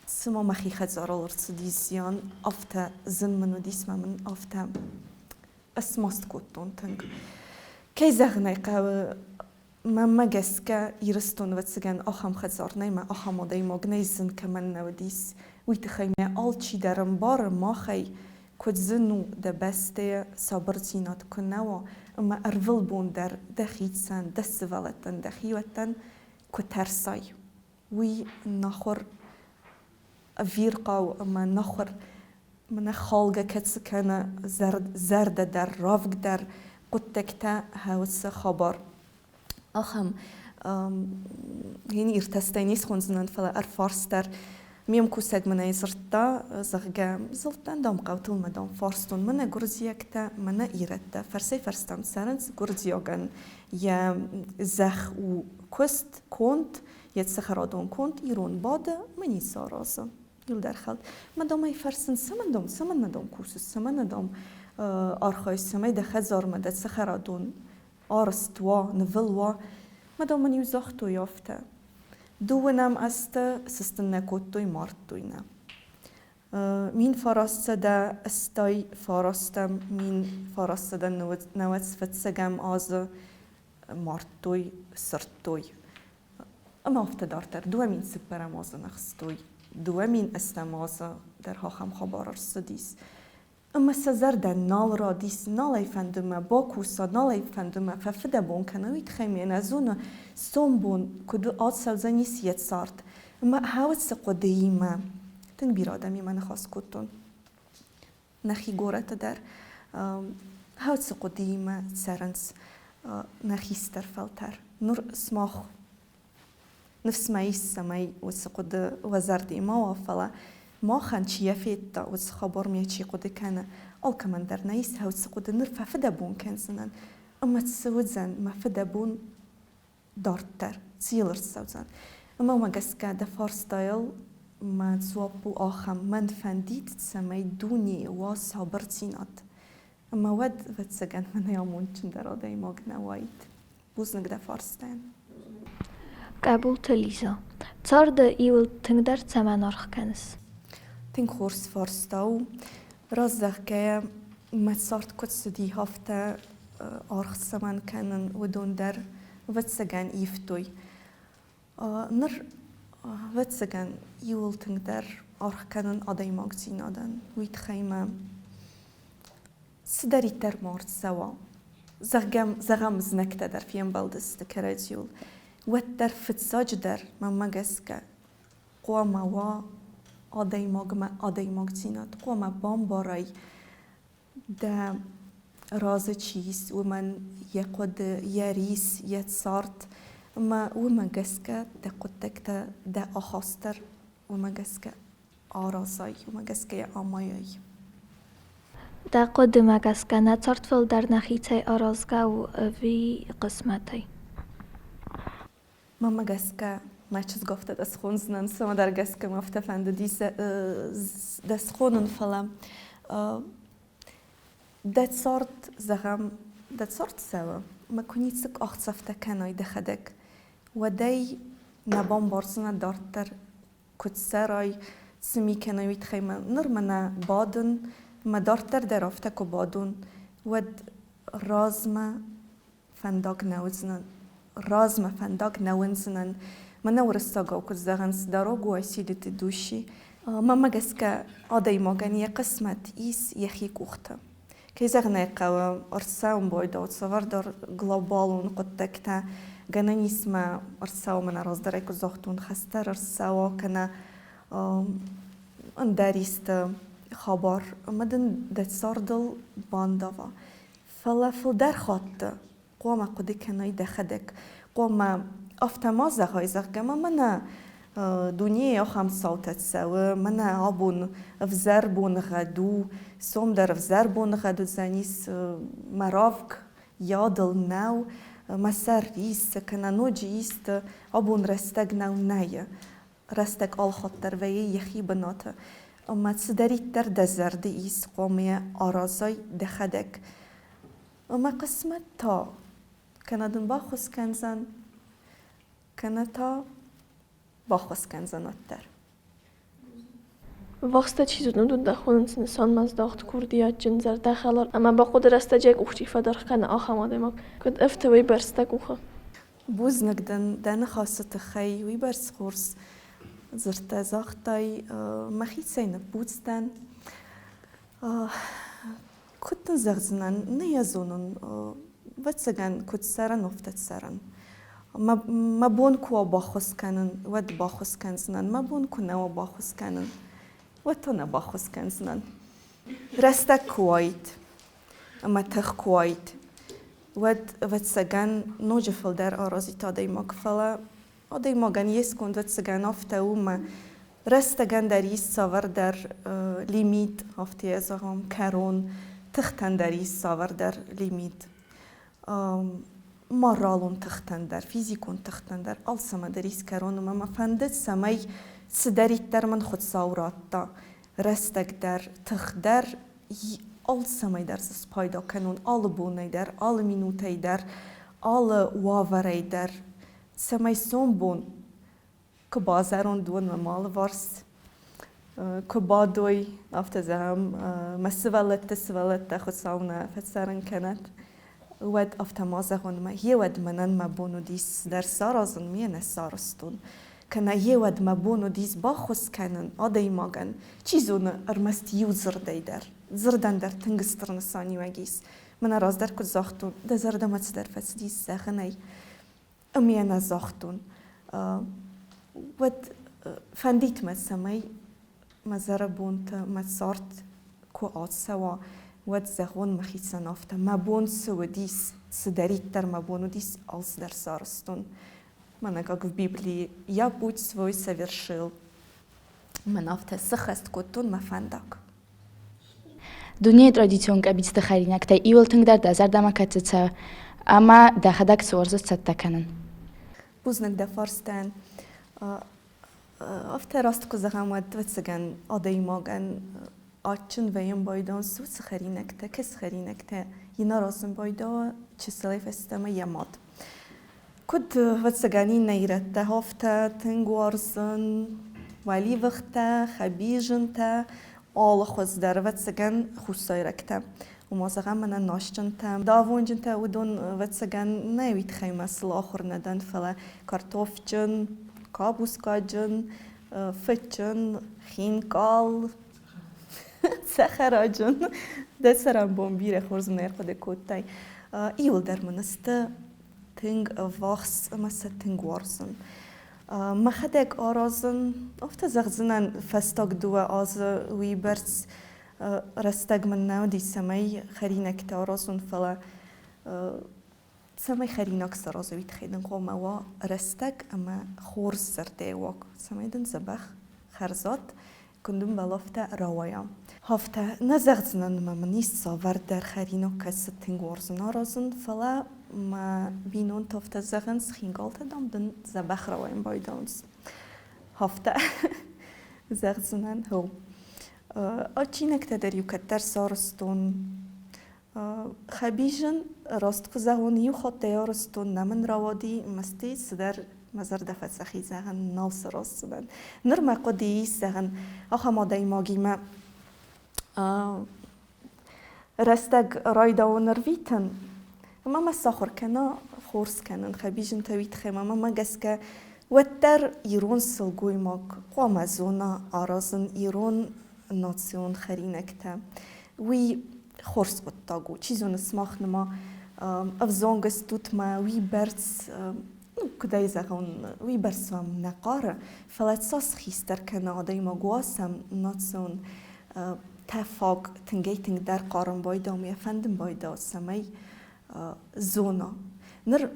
سما مخي خزارولر صديزيان أفتا زن منو ديسما من أفتا اسماست كوتون تنگ كي زغني قاو ما جسكا يرستون وتسجن أخم خزار نيما أخم وداي مغنيزن كمان نوديس ويتخيمي ألشي درم بار ما خي كتزنو دا بستي صبرتينات كنوا أما أرفل بون در دخيتسان دسفالتن دخيوتن كترساي وي نخور أفيرقاو أما نخور من خالقة كتسكنا زرد در رافق در قدكتا هاوس خبر أخم هني ارتستينيس خونزنان فلا أرفارستر ميم كوساق من يزرتا زغجام زلتان دام قوتل مدام فارستون من غرزيكتا من إيرتا فرسي فرستام سارنس غرزيوغان يا زخ و كوست كونت يتسخرادون كونت إيرون بادا مني ساراسا يل درخل مدام أي فرسن سمن مدام كوسس سمن مدام أرخاي سمي دخزار مدت سخرادون آرستوا نفلوا مدام من يزاختو يافته دوونم است سستن نکوتوی مارتوینا مين فراست دا استای فراستم مين فراست دا نوت فتسگم آز مارتوی سرتوی اما افتدارتر دو مين سپرم آز نخستوی دو مين استم آز در هاخم خبار ارسدیس اما سزر در نال را دیس نال فندمه با کوسا نال فندمه ففده بون کنویت خیمین ازون سوم بون کدو آد سوزنی سیت سارت اما هاوت سقودیمه تن بیرادمی من خواست کتون نخی گورت در هاوت سقودیمه سرنس نخیستر فلتر نور سماخ نفس ما يسمي وسقود وزردي ما وفلا ما خان چیه فیتا و خبر میه چی قد کنه آل کمان در نیست هاو سقود نرفع فدبون کنسنن اما تسود زن ما فدبون دارتر سیلر سوزن اما ما جسکا دفار ستایل ما زوابو آخم من فندید سمی دونی و صابرتینات اما ود سگن من یامون چن در آدای ما گنوایید بوزنگ دفار ستاین قبول تلیزا تار دا ایول تنگ در تمن آرخ کنس تين خورس فارستاو رازدخ كايا ما صارت كتسدي هفته آرخ سمان كانن ودون در واتسگن يفتوي نر واتسگن يول تنگ در آرخ كانن آداي ماغزين آدن ويتخيمه سداري تر مارت سوا زغم زنكتا در فيم بالدس تكرات يول وات در فتساج در ممگسكا قوما و آدای ماغزینات قوما بام بارای ده راز چیز و من یقود یریس یت سارت ما و من گسکه ده قدکت ده آخاستر و من گسکه آرازای و من گسکه آمایای دا قد مگسکه نتارت فل در نخیته آرازگه و وی قسمتی ما مگسکه ما چیز گفته دست خونزنن سما در گسکه مفته فنده دیس دست خونن فلم دت صارت زغم دت صارت سوا ما كنيتسك أخت صفته كانوا يدخدك وداي نبام بارسنا دارتر كت سراي سمي كانوا يتخيم نرمنا بادن ما دارتر درافتك وبادن ود رازما فندق نوزنن رازما فندق نوزنن ما نورستاقو كت زغنس داروغو أسيلة دوشي ما جسك عادي مغنية قسمة إيس يخي كوخته كي زغني قوى أرساوم بويدا وتصور در global قدكتا جنا نسمع أرساو من رازدريك زختون خستر أرساو كنا انداريست خبر مدن دتصاردل باندوا فلا فلدر خط قوما قدي كنا يدخدك قوما أفتمازة هايزر كما منا دنيا خم صوتت سوا منا عبون فزربون غدو سوم در فزربون غدو زانيس مرافق يادل ناو مسار ريس كنا نوجيست عبون رستق ناو نايا رستق آل خطر ويه يخي بناتا اما تصدري تر دزر ديس قومي آرازاي دخدك اما قسمت تا كنا دن باخوز كنزن كنا تا باخوز كنزن اتر وقت چیزو ندود دخونن سنسان مزداخت کردیات جنزر دخلار اما با خود رسته جگ اوختی فدرخ کنه آخه ماده ما کد افتوی برستک اوخه بوزنك دن خاصة خي ويبرس خورس زرت زاختاي مخيت سين بوتستان كنت نزغزنن نيزونن واتسجن كنت سرن وفتت سرن ما بون كوا باخوس كانن ود باخوس كنزنن ما بون كنا باخوس كانن وتنا باخوس كنزنن رستك كويت اما تخ كويت ود سجن نوجفل در آرازی تا دی مقفله آدی مگن یسکند ود سجن آفته ما رستگن در ایست ساور در لیمیت آفتی از هم کرون تختن در ایست ساور در لیمیت مرالون تختن در فیزیکون تختن در آل سما در ایست کرون ما فندت سمی سدریت در من خود ساورات تا رستگ در تخت در آل سمای در سپایدا کنون آل بونای در آل مینوتای در آل واورای در سمای سوم بون که بازارون دون مال وارس که بادوی افتزهم مسولت خود ساونا فتسرن کند ود افتمازهون ما یه ود منن ما بونو دیس در سارازن مینه سارستون کنه یه ود ما بونو دیس با خوز کنن آدای ماگن چیزون ارمست یوزر دیدر زردن در تنگستر نسانی وگیس من راز در کد زاختون ده زردمت در فسدیس زخنی امینه زاختون ود فندیت مسمی مزربونت مزارت کو آت سوا ود زغون مخیص نافته مبون سو دیس سدریت در مبونو دیس آلس در سارستون من как в Библии я путь свой совершил من نافته سخست کتون مفندک دنیای ترادیسیون که بیست خرینک تا ایول تنگ در دزر دمکتت اما دخدک سورز ستکنن بوزنک دفارستن افته راست که زغمت وتسگن آدای ماگن آچن ویم بایدان سوس خرینک تا کس خرینک تا ینا راسم بایدا چه سلیف استما یماد کد وتسگانی نیرت تا هفته تنگوارزن ولی وقتا خبیجن تا آل خوز در وتسگن خوشای رکتا و ما زغم من ناشتن تا داوونجن تا ودون وتسگن نوید خیمه سل آخر ندن فلا کارتوفجن کابوس کاجن فتجن خینکال سخراجن دسرم بومبیر خورز نرقد کوتای ایول در منست تنگ واخس مست تنگ وارزن ما خدک آرازن افت زغزنن فستاق دو آز وی برس رستگ من نو دی سمی خرینک تا آرازن فلا سمی خرینک سرازویت خیدن قوم و رستگ اما خورز سرده واق سمی دن زبخ خرزات کندم بلافته روایم هفته نزغزنن ما منیست ساور در خرینک کس تنگ وارزن آرازن فلا ما بینون تفته زغنز خینگالت دام دن زبخ روایم بایدانز هفته زغزنن هو آچینک تدریو کتر سارستون خبیجن راست که زغونیو خود دیارستون نمن روادی مستی سدر مزر دفت سخی زغن نالس راستن نرمه قدی زغن آخه ما دیماگی ما رستگ رایدا و نرویتن اما ما ساخر کنا خورس کنن خبیجن تویت خیمه ما گس که وتر ایران سلگوی ماک قوم زونا آرازن ایران ناسیون خرینکته وی خورس بتاگو چیزون اسماخ نما افزانگس توت ما وی برس کدای زغون وی برسوم نقاره فلاتساس خیستر کنه دایما گواسم ناسیون تفاق تنگی تنگ در قارن بایدا و میفندم بایدا سمی زونا نر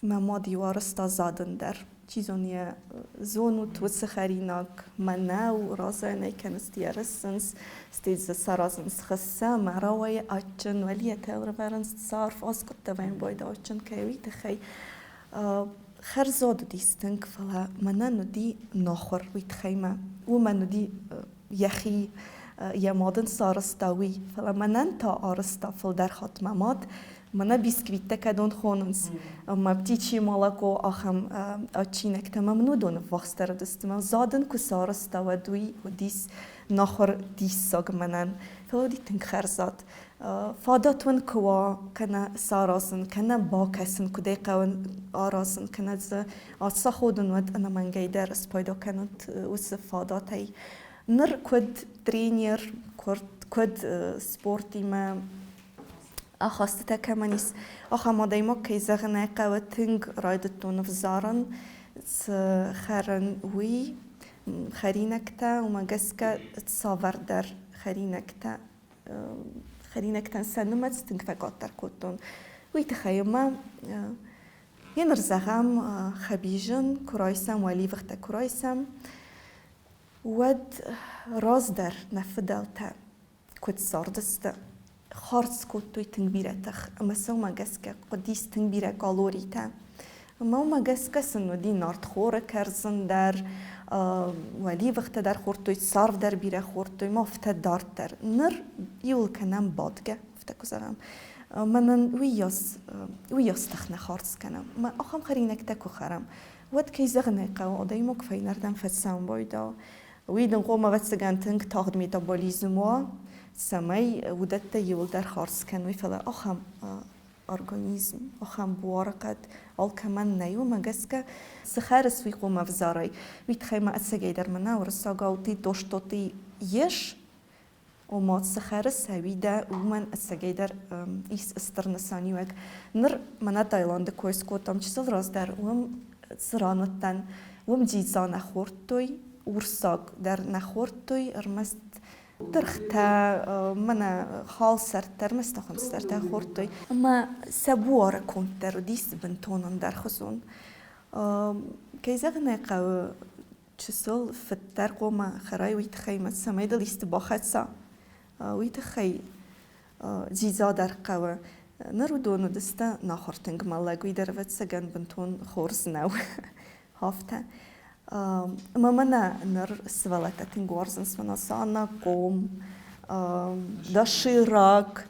ما دیوارستا زادن در چیزونیه زونو توس خریناک منو رازه نیکنستی رسنس استیز سرازنس خسه مراوی اچن ولی تور برنس صارف اسکت دوین بایدا اچن کهوی تخی خرزاد دیستنگ فلا منو دی ناخور ویت خیمه و منو دی یخی یا مادن سارستاوی فلا منن تا آرستا فل در خاتمه ماد منا بیسکویت کدون خوننس اما بتیچی مالکو آخم آچینک تمام نودون وقتر دستم زادن کسارستا و دوی و دیس نخور دیس ساگ منن فلا دی تنگ خرزاد فاداتون کوا کنه ساراسن کنه باکسن کدی قون آراسن کنه ز آسا خودن ود انا منگی در اسپایدا کنند وس فاداتی نر کد ترینیر کد سپورتی ما أخذت تكمنيس أخا دايما كي زغنا قوتنج رايدتون في زارن خرن وي خرينكتا وما جسكا تصافر در خرينكتا سنمت تنكفقاتر كوتون وي تخيما ينرزغم خبيجن كرايسم ولي وقت كرايسم ود راز در نفدالتا كود ساردستا خارس كوتوي تنبيرتخ اما سوما جسكا قديس تنبيره كالوريتا اما ما جسكا سنو دي نارت خورة كرزن در ولي وقت در خورتوي صارف در بيره خورتوي ما فتا دارت در نر يول كنام بادگه فتا كزرم منن وياس تخنا خارس كنام ما اخم خرينك تاكو خرم ود كي زغني قو دايما كفاي نردم فتسام بايدا ويدن قوما واتسگان تنك تاخد ميتابوليزموا سمای ودت یول در خارس کنوی فلا آخام ارگانیزم آخام بوارقت آل کمان نیو مگس که سخرس وی قوم افزاری ویت خیمه اتسگی در منه ورساگاوتی دوشتوتی یش و ما سخرس هویده و من اتسگی در ایس استرنسانی وگ نر منه تایلاند کویس کوتام چیزل راز در وم زرانتن وم جیزا نخورتوی ورساگ در نخورتوی ارمست درختا من خال سرتر مستخون سرتر خورتوی اما سبوار کنتر دیس بنتونن در خزون که زغنه قو چسل فتر قوما خرای ویت خیمت سمید لیست باخت سا ویت خی جیزا در قو نرو دونو دسته ناخورتنگ مالگوی در وید سگن بنتون خورز نو هافته اما منا نر سوالتا تنگورزن سمنا سانا قوم دا شیراک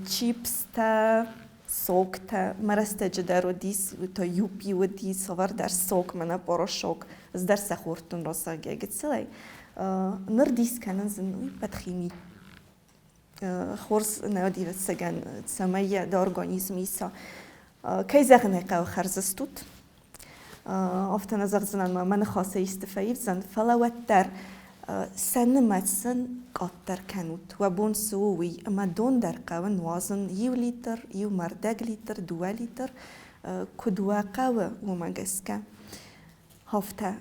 چیپس تا سوک تا مرسته جدر و دیس و تا یوپی و دیس و در سوک منا پاروشوک از در سخورتون راسا گیگت سلی نر دیس کنن زنوی بدخیمی خورس نودی و سگن سمیه دا ارگانیزمی سا کی زغنه قو خرزستود افتن از زنان ما من خاصه استفاید زن فلوتر سنمتسن قطر کنود و بون سووی اما دون در قوان وازن یو لیتر یو مردگ لیتر دو لیتر کدوا قوه و مگسکه هفته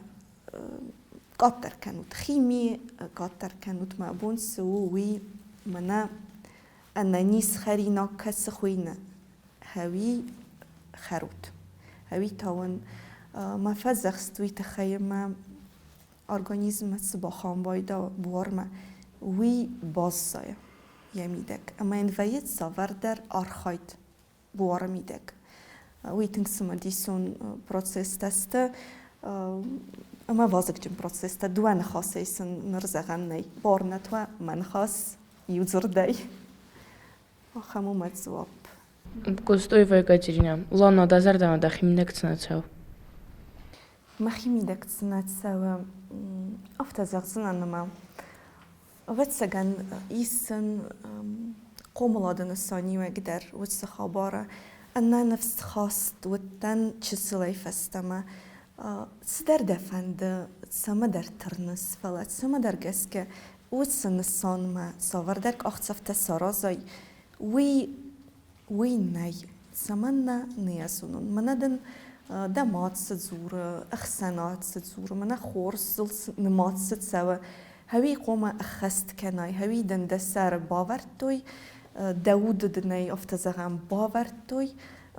قطر کنود خیمی قطر کنود ما بون سووی منا انانیس خرینا کس خوینه هوی خرود هوی تاون ما فزخست وی تخیم ارگانیزم سبا خام بایدا بورما وی باز سایه یمیدک اما این وید ساور در آرخاید بور میدک وی تنگسم دیسون پروسس تسته اما وازک جم پروسس تا دوان خاصه ایسن نرزغن نی بار نتوه من خاص یوزر دی آخمو مدزواب Gostoi voi Katerina. Lana da zardama da chiminek cnacał. ما خيميدك تسنات سوا أفتزغ زنان ما واتسجن إيسن قوملادن الثاني وقدر واتسخابارة أنا نفس خاص وتن تشسلي فستما سدر دفند سما در ترنس فلات سما در گسکه وسن الصان ما صور درك أخصفت السرازي وي ناي سمنا نياسونون مندن دمات ستزور أخسنات ستزور منا خورس نمات ستسوى هوي قوم أخست كناي هوي دن دسر باورتوي داود دناي افتزغم باورتوي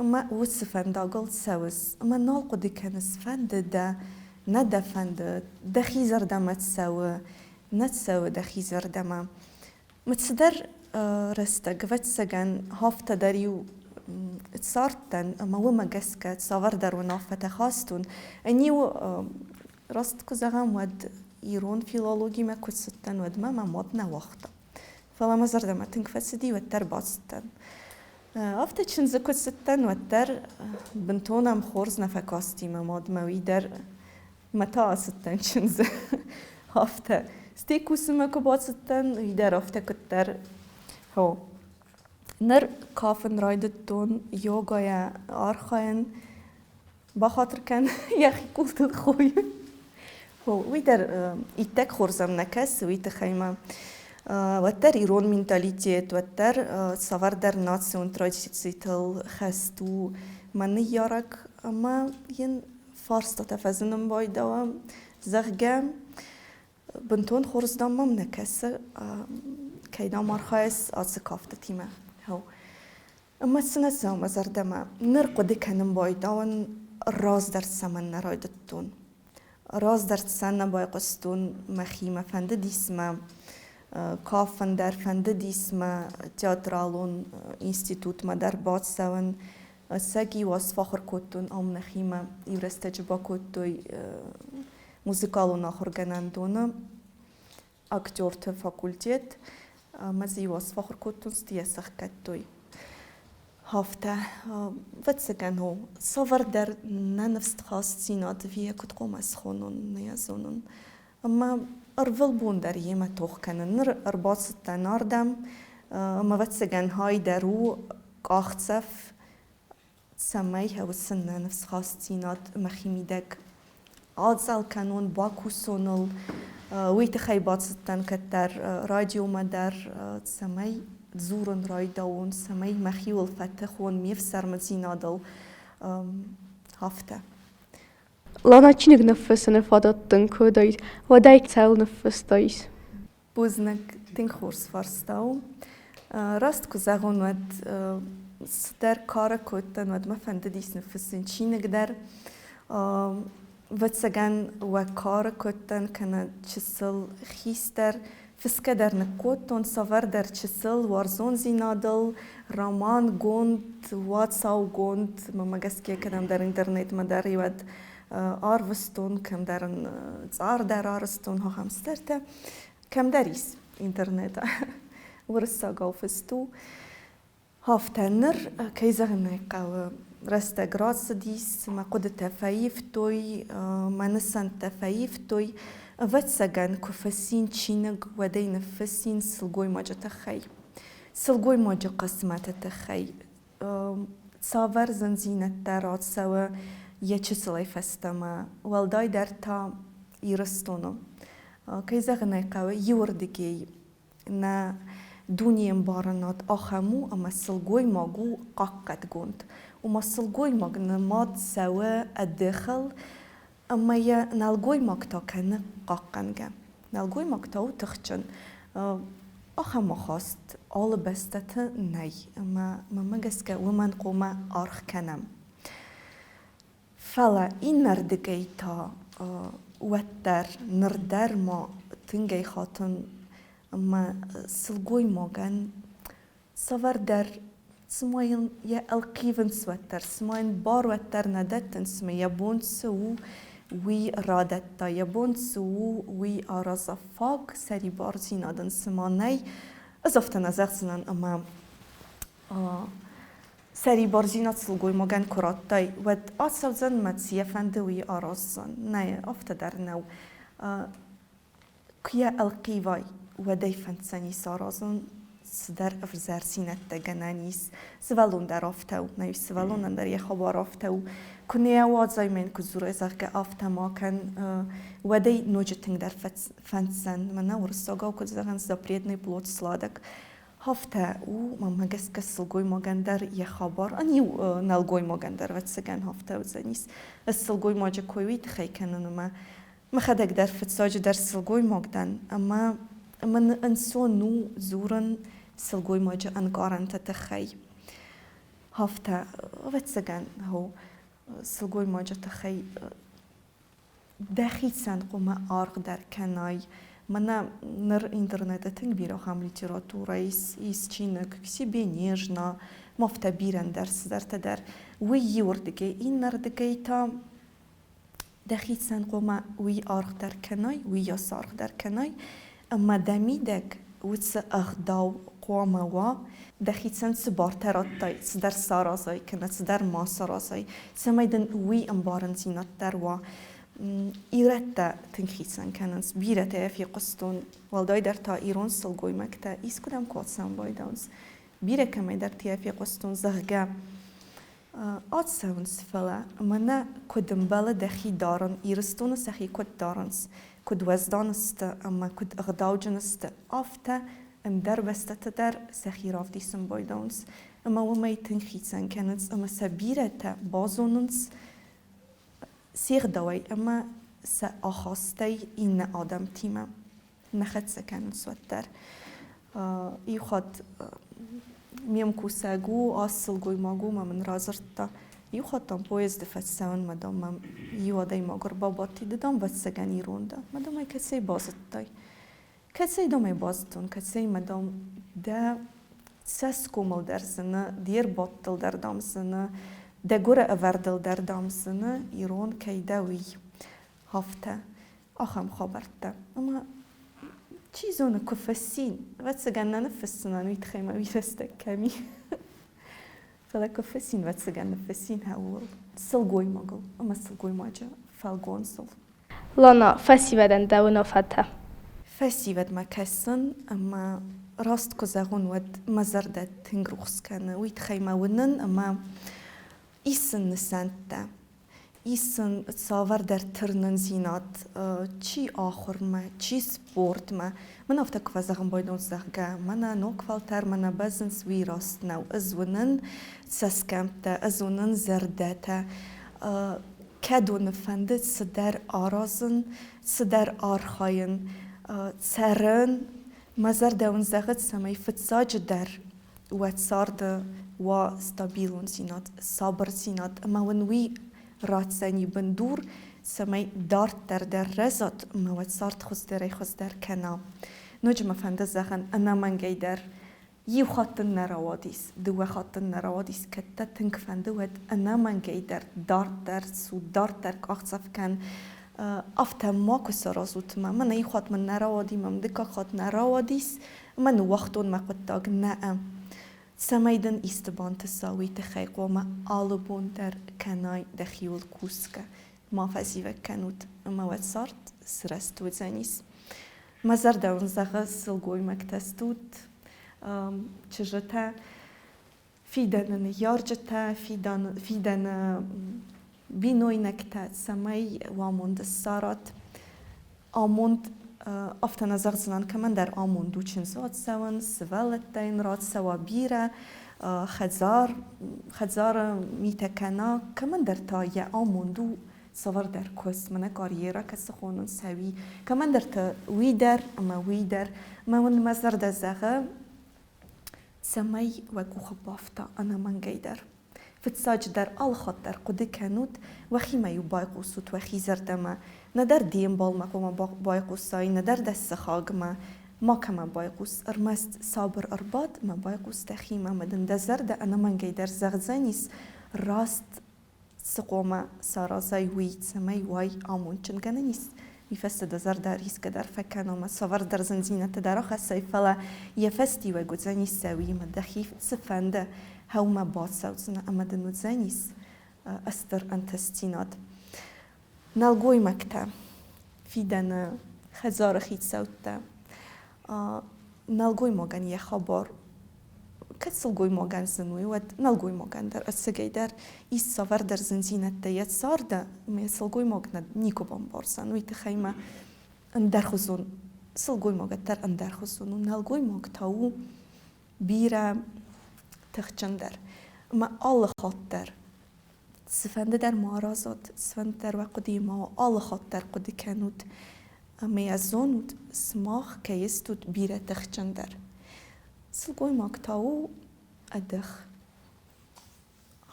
اما وصفن داقل سوس اما نالقو دي كانس فند دا ندا فند دخيزر دا متسوى نتسوى دخيزر دما متصدر رستق فتسقن هافتا داريو تصارتن اما وما قسكت صور در ونافة خاستون انيو رستكو زغام ود ايرون فيلولوجي ما كنت ستن ود ما مودنا وقتا فلا مزر دما تنكفت سدي والتر ستن افتا چنزه كنت ستن والتر بنتونا مخورز نفكاستي ما مود مويدر متى ستن چنزه افتا ستيكو سما كبات ستن ويدر افتا كتر هو نر كافن رايدتون يوغا يا آرخاين بخاطر كان ياخي قلت الخوي هو ويدر يتك خورزم نكس ويتخيما وتر إيرون مينتاليتيت وتر سوار در ناتسيون تراجيتل خستو من يارك أما ين فارس تتفزنم بايدا زغجام بنتون خورز دامم نكس كيدا مارخايس أتسكافت تيما هو اما سنة زوم زردما نرقد كانم بايداون راز در سمن نرايدتون راز در سنة بايقستون مخيمة فند ديسما كافن در فند ديسما تياترالون انستيتوت ما در بات سوان ساقي واس فاخر كوتون ام نخيمة يورستجبا كوتوي موسيقالون آخر جناندونا اكتورت فاكولتيت مزي واس فاخر كوتون ستياسخ كتوي هافته فتسكن هو صور در ننفست خاص سينات فيها كنت قوم أسخونون نيازونون أما أرفل بون در يما توخ كنن نر أربعة ستة ناردم أما فتسكن هاي درو قاختسف سمايها وسنة نفس خاص سينات مخيميدك عادزال كانون باكو سونل ويتخيبات ستن كتر راديو مدر سماي زورن رايداون سماي مخيول فتخون ميفسر مزينادل هفته لانا چينك نفس نفادات تنكو دايت ودايك تاو نفس دايت بوزنك تنخورس فارستاو راست كزاغون ود ستر كارا كوتن ود مفند ديس نفسين چينك در ودسگن و کار کتن کنه چسل خیستر فسکه در نکوتون سوار در چسل وارزون زینادل رامان گوند واتساو گوند ممگس که کدام در اینترنت مداری ود آروستون کم در زار در آرستون ها همسترته کم دریس اینترنت ورسا گوفستو هافتنر کیزغنه قو رسته گراس دیس ما قد تفایف توی منسان تفایف توی واتسگن کفسین چینگ و دی نفسین سلگوی ماجا تخی سلگوی ماجا قسمت تخی صاور زنزینت درات سوا یه چسلی فستما والدای در تا ایرستونو کیزغنه قو یوردگی نه دونیم بارنات آخمو اما سلگوی ماگو قاقت گوند وما سلگوی ماگ نماد سوا الداخل اما يا نالگوی ماگتا کنه قاقنگه نالگوی ماگتاو تخچن آخم خواست آل بستت نی اما ممگس که ومن قوم آرخ کنم فلا این نردگی تا وتر نردر ما تنگی خاطن اما سلگوی ماگن سوار در سماين يا القيفن سوتر سماين بار وتر ندتن سما يبون سو وي رادتا يبون سو وي أرز فاق سري بار زينادن سماني أزفتن أزغزنن أما سري بار زيناد سلقوي مغان كراتاي ود أصوزن متسيفند وي أرزن ناي أفتدر نو كيا القيواي ودي فنساني سارازن صدر افزار سینت دگنانیس سوالون در آفتو نیو سوالون در یخبار آفتو کنی آوازای من کزور ازاق که آفت ما کن ودی نوجتنگ در فنسن من ورساگا و کزاقن زبرید نبلوت سلادک هفته او ما گس کسلگوی ماگندر یخبار انیو نلگوی ماگندر واتسگن هفته وزنیس السلگوی ماجا کویت خی کنن ما خدک در فتساج در سلگوی ماگدن اما من انسان نو زورن سلگوی ماجا انقارن تتخی هفته واتسگن هو سلگوی ماجا تخی دخی سن قوم آرق در کنای من نر интернета тинг бира хам литература из чинек кси бенежна мофта бирен дерс дертедер وی یوردگی این نردگی تا دخیل سن قوم وی آرق در کنای وی یا سارق در کنای اما دمیدک ویس اغداو قوم وا دخیل سن سبارترات تای سدر سارازای کنه سدر ما سارازای سمیدن وی انبارن زینات در وا ایرت تنخیسن کننس بیرت افی قستون والدای در تا ایران سلگوی مکتا ایس کدام کوتسان بایدانس بیره کمی در تیافی قستون زغگا آد سونس فلا منا کدم بالا دخی دارن ایرستون سخی کد دارنس کد وزدانست اما کد اغداوجنست آفتا ام در بستت در سخی رافدیسن بایدانس اما ومی تنخیسن کننس اما سبیرت بازوننس سیغ دوای اما سآخاستی این آدم تیمه نخد سکن سوتر ای خود میم کوساگو آسل گوی ماگو من رازرد تا ای خود تام پویزد فتسان مدام یو آدای ماگر باباتی دادم وست سگن ایرون دا مدام ای کسی بازد تای کسی دام ای بازدون کسی مدام ده سس کومل در زنه دیر باطل در دام زنه دگور اوردل در دامسنه ایران کی دوی هفته آخم خبرته اما چیزونه کفسین واتسگن نفسنا نویت خیمه ویرسته کمی فلا کفسین واتسگن نفسین هاول سلگوی ماگل اما سلگوی ماجا فالگون سل لانا فسی بدن دو نفته فسی ود ما کسن اما راست کزاغون ود مزرده تنگروخس کنه ویت خیمه ونن اما ایسن نسنده ایسن تصاور در ترنن زینات چی آخر ما چی سپورت ما من افتا کفازغم بایدون زغگا من نوکفالتر من بزنس وی راست نو ازونن سسکمتا ازونن زردتا کدون فنده صدر آرازن صدر آرخاین سرن مزر دون زغت سمی فتساج در واتسارد و استابیلون سینات صبر سینات اما ونوی رات سنی بندور سمی دارت در رزات اما واتسارد خوز در کنا نجم فنده زخن انا من گی در یو خاطن نروادیس دو خاطن نروادیس کتا تنک فنده ود انا من گی در دارت در سو دارت در کاخصف کن افتا ما کسرازوت ما من ای خاط من نروادی من دکا خاط نروادیس من وقتون ما قطاق نعم سمیدن استبان تساوی تخیق و ما آلبون در کنای دخیول کوسکه ما فزیوه کنود اما واتسارد سرستود زنیس مزر دون زغز سلگوی مکتستود چجتا فیدن یارجتا فیدن بینوی نکتا سمی واموند سارات آموند افتن نظر زنان که من در آمون دوچن زاد سوان سوالت دین راد سوا بیره خزار میتکنا که من در تا یه آمون دو سوار در کس من کاریرا که سخونن سوی که من در تا وی در ما من مزر در زغه سمی وگو خبافتا انا من گیدر فتساج در آل خود در قده کنود وخی ما یو بایقوسود وخی زردما ندر دیم بال ما کما بایقوسای ندر دست خاگ ما کما بایقوس ارمست صابر ارباد ما بایقوس تخی ما مدن دزرد انا من گیدر زغزانیس راست سقوما سارازای وی سمی وای آمون چنگنه نیست میفست دزر داریس که در فکنه ما سوار در زنزینه در آخه سیفلا یفستی و گذانی سوی ما دخیف سفنده هاو ما باد سوزنا اما دنود زنیس استر انتستیناد نالگوی مکتا فیدن خزار خید سوتا نالگوی مگن یه خبر كتسلقوي موغان زنوي ود نلقوي موغان در السجي در إيس سفر در زنزينة تيات صار دا ما سلقوي موغان نيكو بامبورسان ويتخيما اندر خزون سلقوي موغان در اندر خزون ونلقوي موغ تاو بيرا تخچندر ما الله خاطر سفنده در معارضات سفنده در وقتی ما الله خاطر قد کنود میازونود سماخ کیستود بیره تخچندر سلگوی ماکتاو ادخ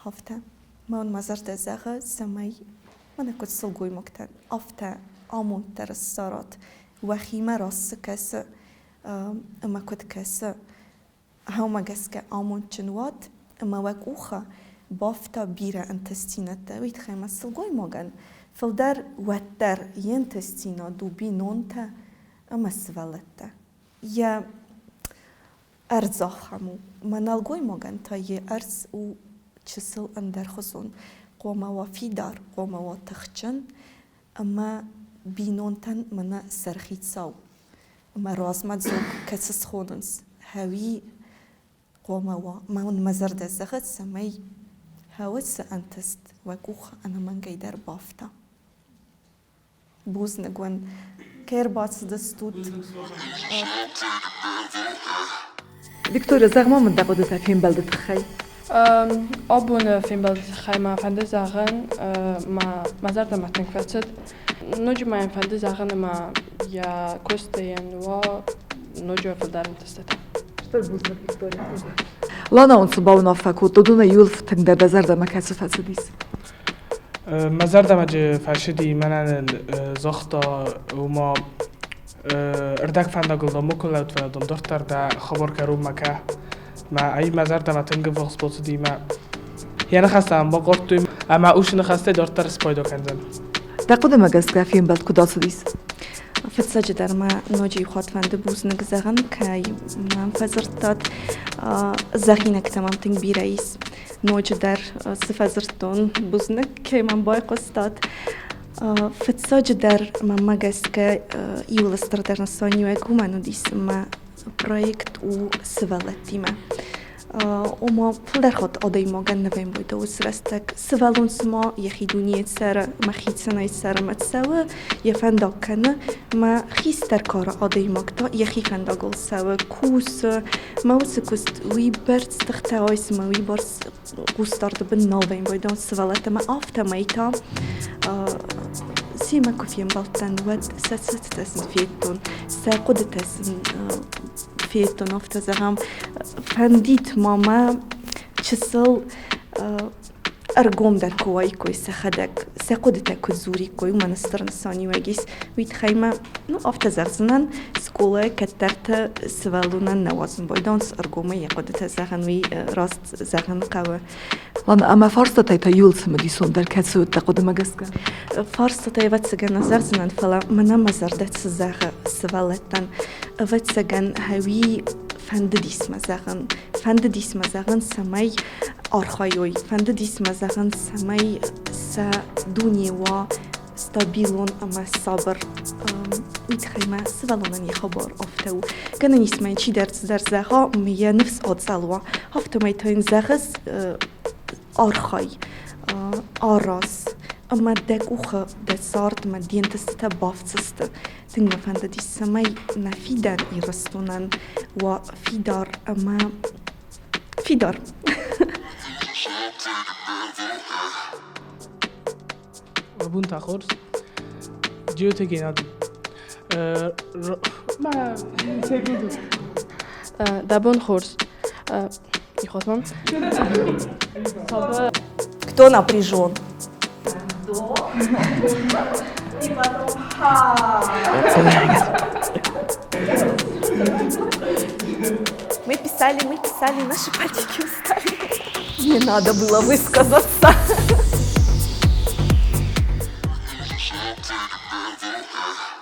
هفته ما اون مزار دزاغ سمی من کد سلگوی ماکتن افته آمون تر السارات وخیمه راست کس اما کد کس هاوما گسکه آمون چنوات اما وک اوخه بافتا بیره انتستینت ویت خیمه سلگوی ماگن فلدر وتر ینتستینا دوبی نونتا اما سوالتا یا ارزاخ همو منالگوی ماگن تا یه ارز و چسل اندر خزون قوما و فیدار قوما و تخچن اما بینونتن منا سرخیت ساو اما رازمت زوگ کسس خوننس هاوی قوما و ما اون مزار دزاغت سمی هاوت انتست وكوخ أنا من قيدر بافتا بوز نقول كير باص دستوت فيكتوريا زغما من دقود تفهم بلدة خي أبون فين بلد خيمة فند زاغن ما زرت ما تنفتت نوجي ما فند زاغن ما يا كوستين و نوجي في الدار متستت لانا اون صباونا فكو تدونا يولف تندر بزر دا مكاسو فاسديس مزار دمج فاشدي منن زختا وما اردك فندا قلدا مكلت فندم دكتور دا خبر كروم مكه ما اي مزار دم تنگ فوق سپوت دي ما يعني خاصة با قرطوي اما اوش نخاسته دكتور سپايدو كنزن تقود مگسكا فين بلد كداسديس فتسجد در ما نوجي خود فند بوز نگزغن كاي من فزرتات زخينك تمام تنبي رئيس نوج در سفزرتون بوزنك كي من باي قستات فتسجد در ما مگسكا يولستر در نسانيو اگومانو ديس ما проект у свалетиме. Ома флерхот одей моган невем бойда усрестек. Свалун сма яхидуниет сера ма хитсена сера мецева яфендакene ма хистер кара одей могта яхи фендагol sewe kus ma usekust wi berts tachta ois ma wi bors gustard ben novem бойда свалете ма afta meita سيما كوفيم بلطن ود ستتسن فيتون ساقدتسن فيتون افتزهم فنديت ماما تشسل أرقوم در كواي كوي سخدك ساقدتك زوري كوي وما نستر نساني واجيس ويتخيمة نو افتزغزنن سكولة كترت سوالونا نوازن بويدانس أرقومة يقدت زغن وي راست زغن قوة لأن أما فارسة تايتا يولس مديسون در كاتسو تقود مجسكا فارسة تاي واتسجن زرزنن فلا منا مزردت زغ سوالتن واتسجن هوي فندديس مزغن فندديس مزغن سمي أرخايوي فندديس مزغن سمي سا دوني و ستابيلون أما صبر ويتخيما سوالونا يخبر أفتو كان نسمعين شي درس زغا ميا نفس أتصالوا هفتو ميتين زغس أرخاي أراس أما دك أخا دسارت ما دينتست بافتست تنجا فندديس سمي نفيدان يرستونن وفيدار أما فيدار ربون تاخرز جيو تجينا ما سيبودو دابون خورز يخوتمن Кто напряжен? Мы писали, наши пальчики устали. Не надо было высказаться. Thank you.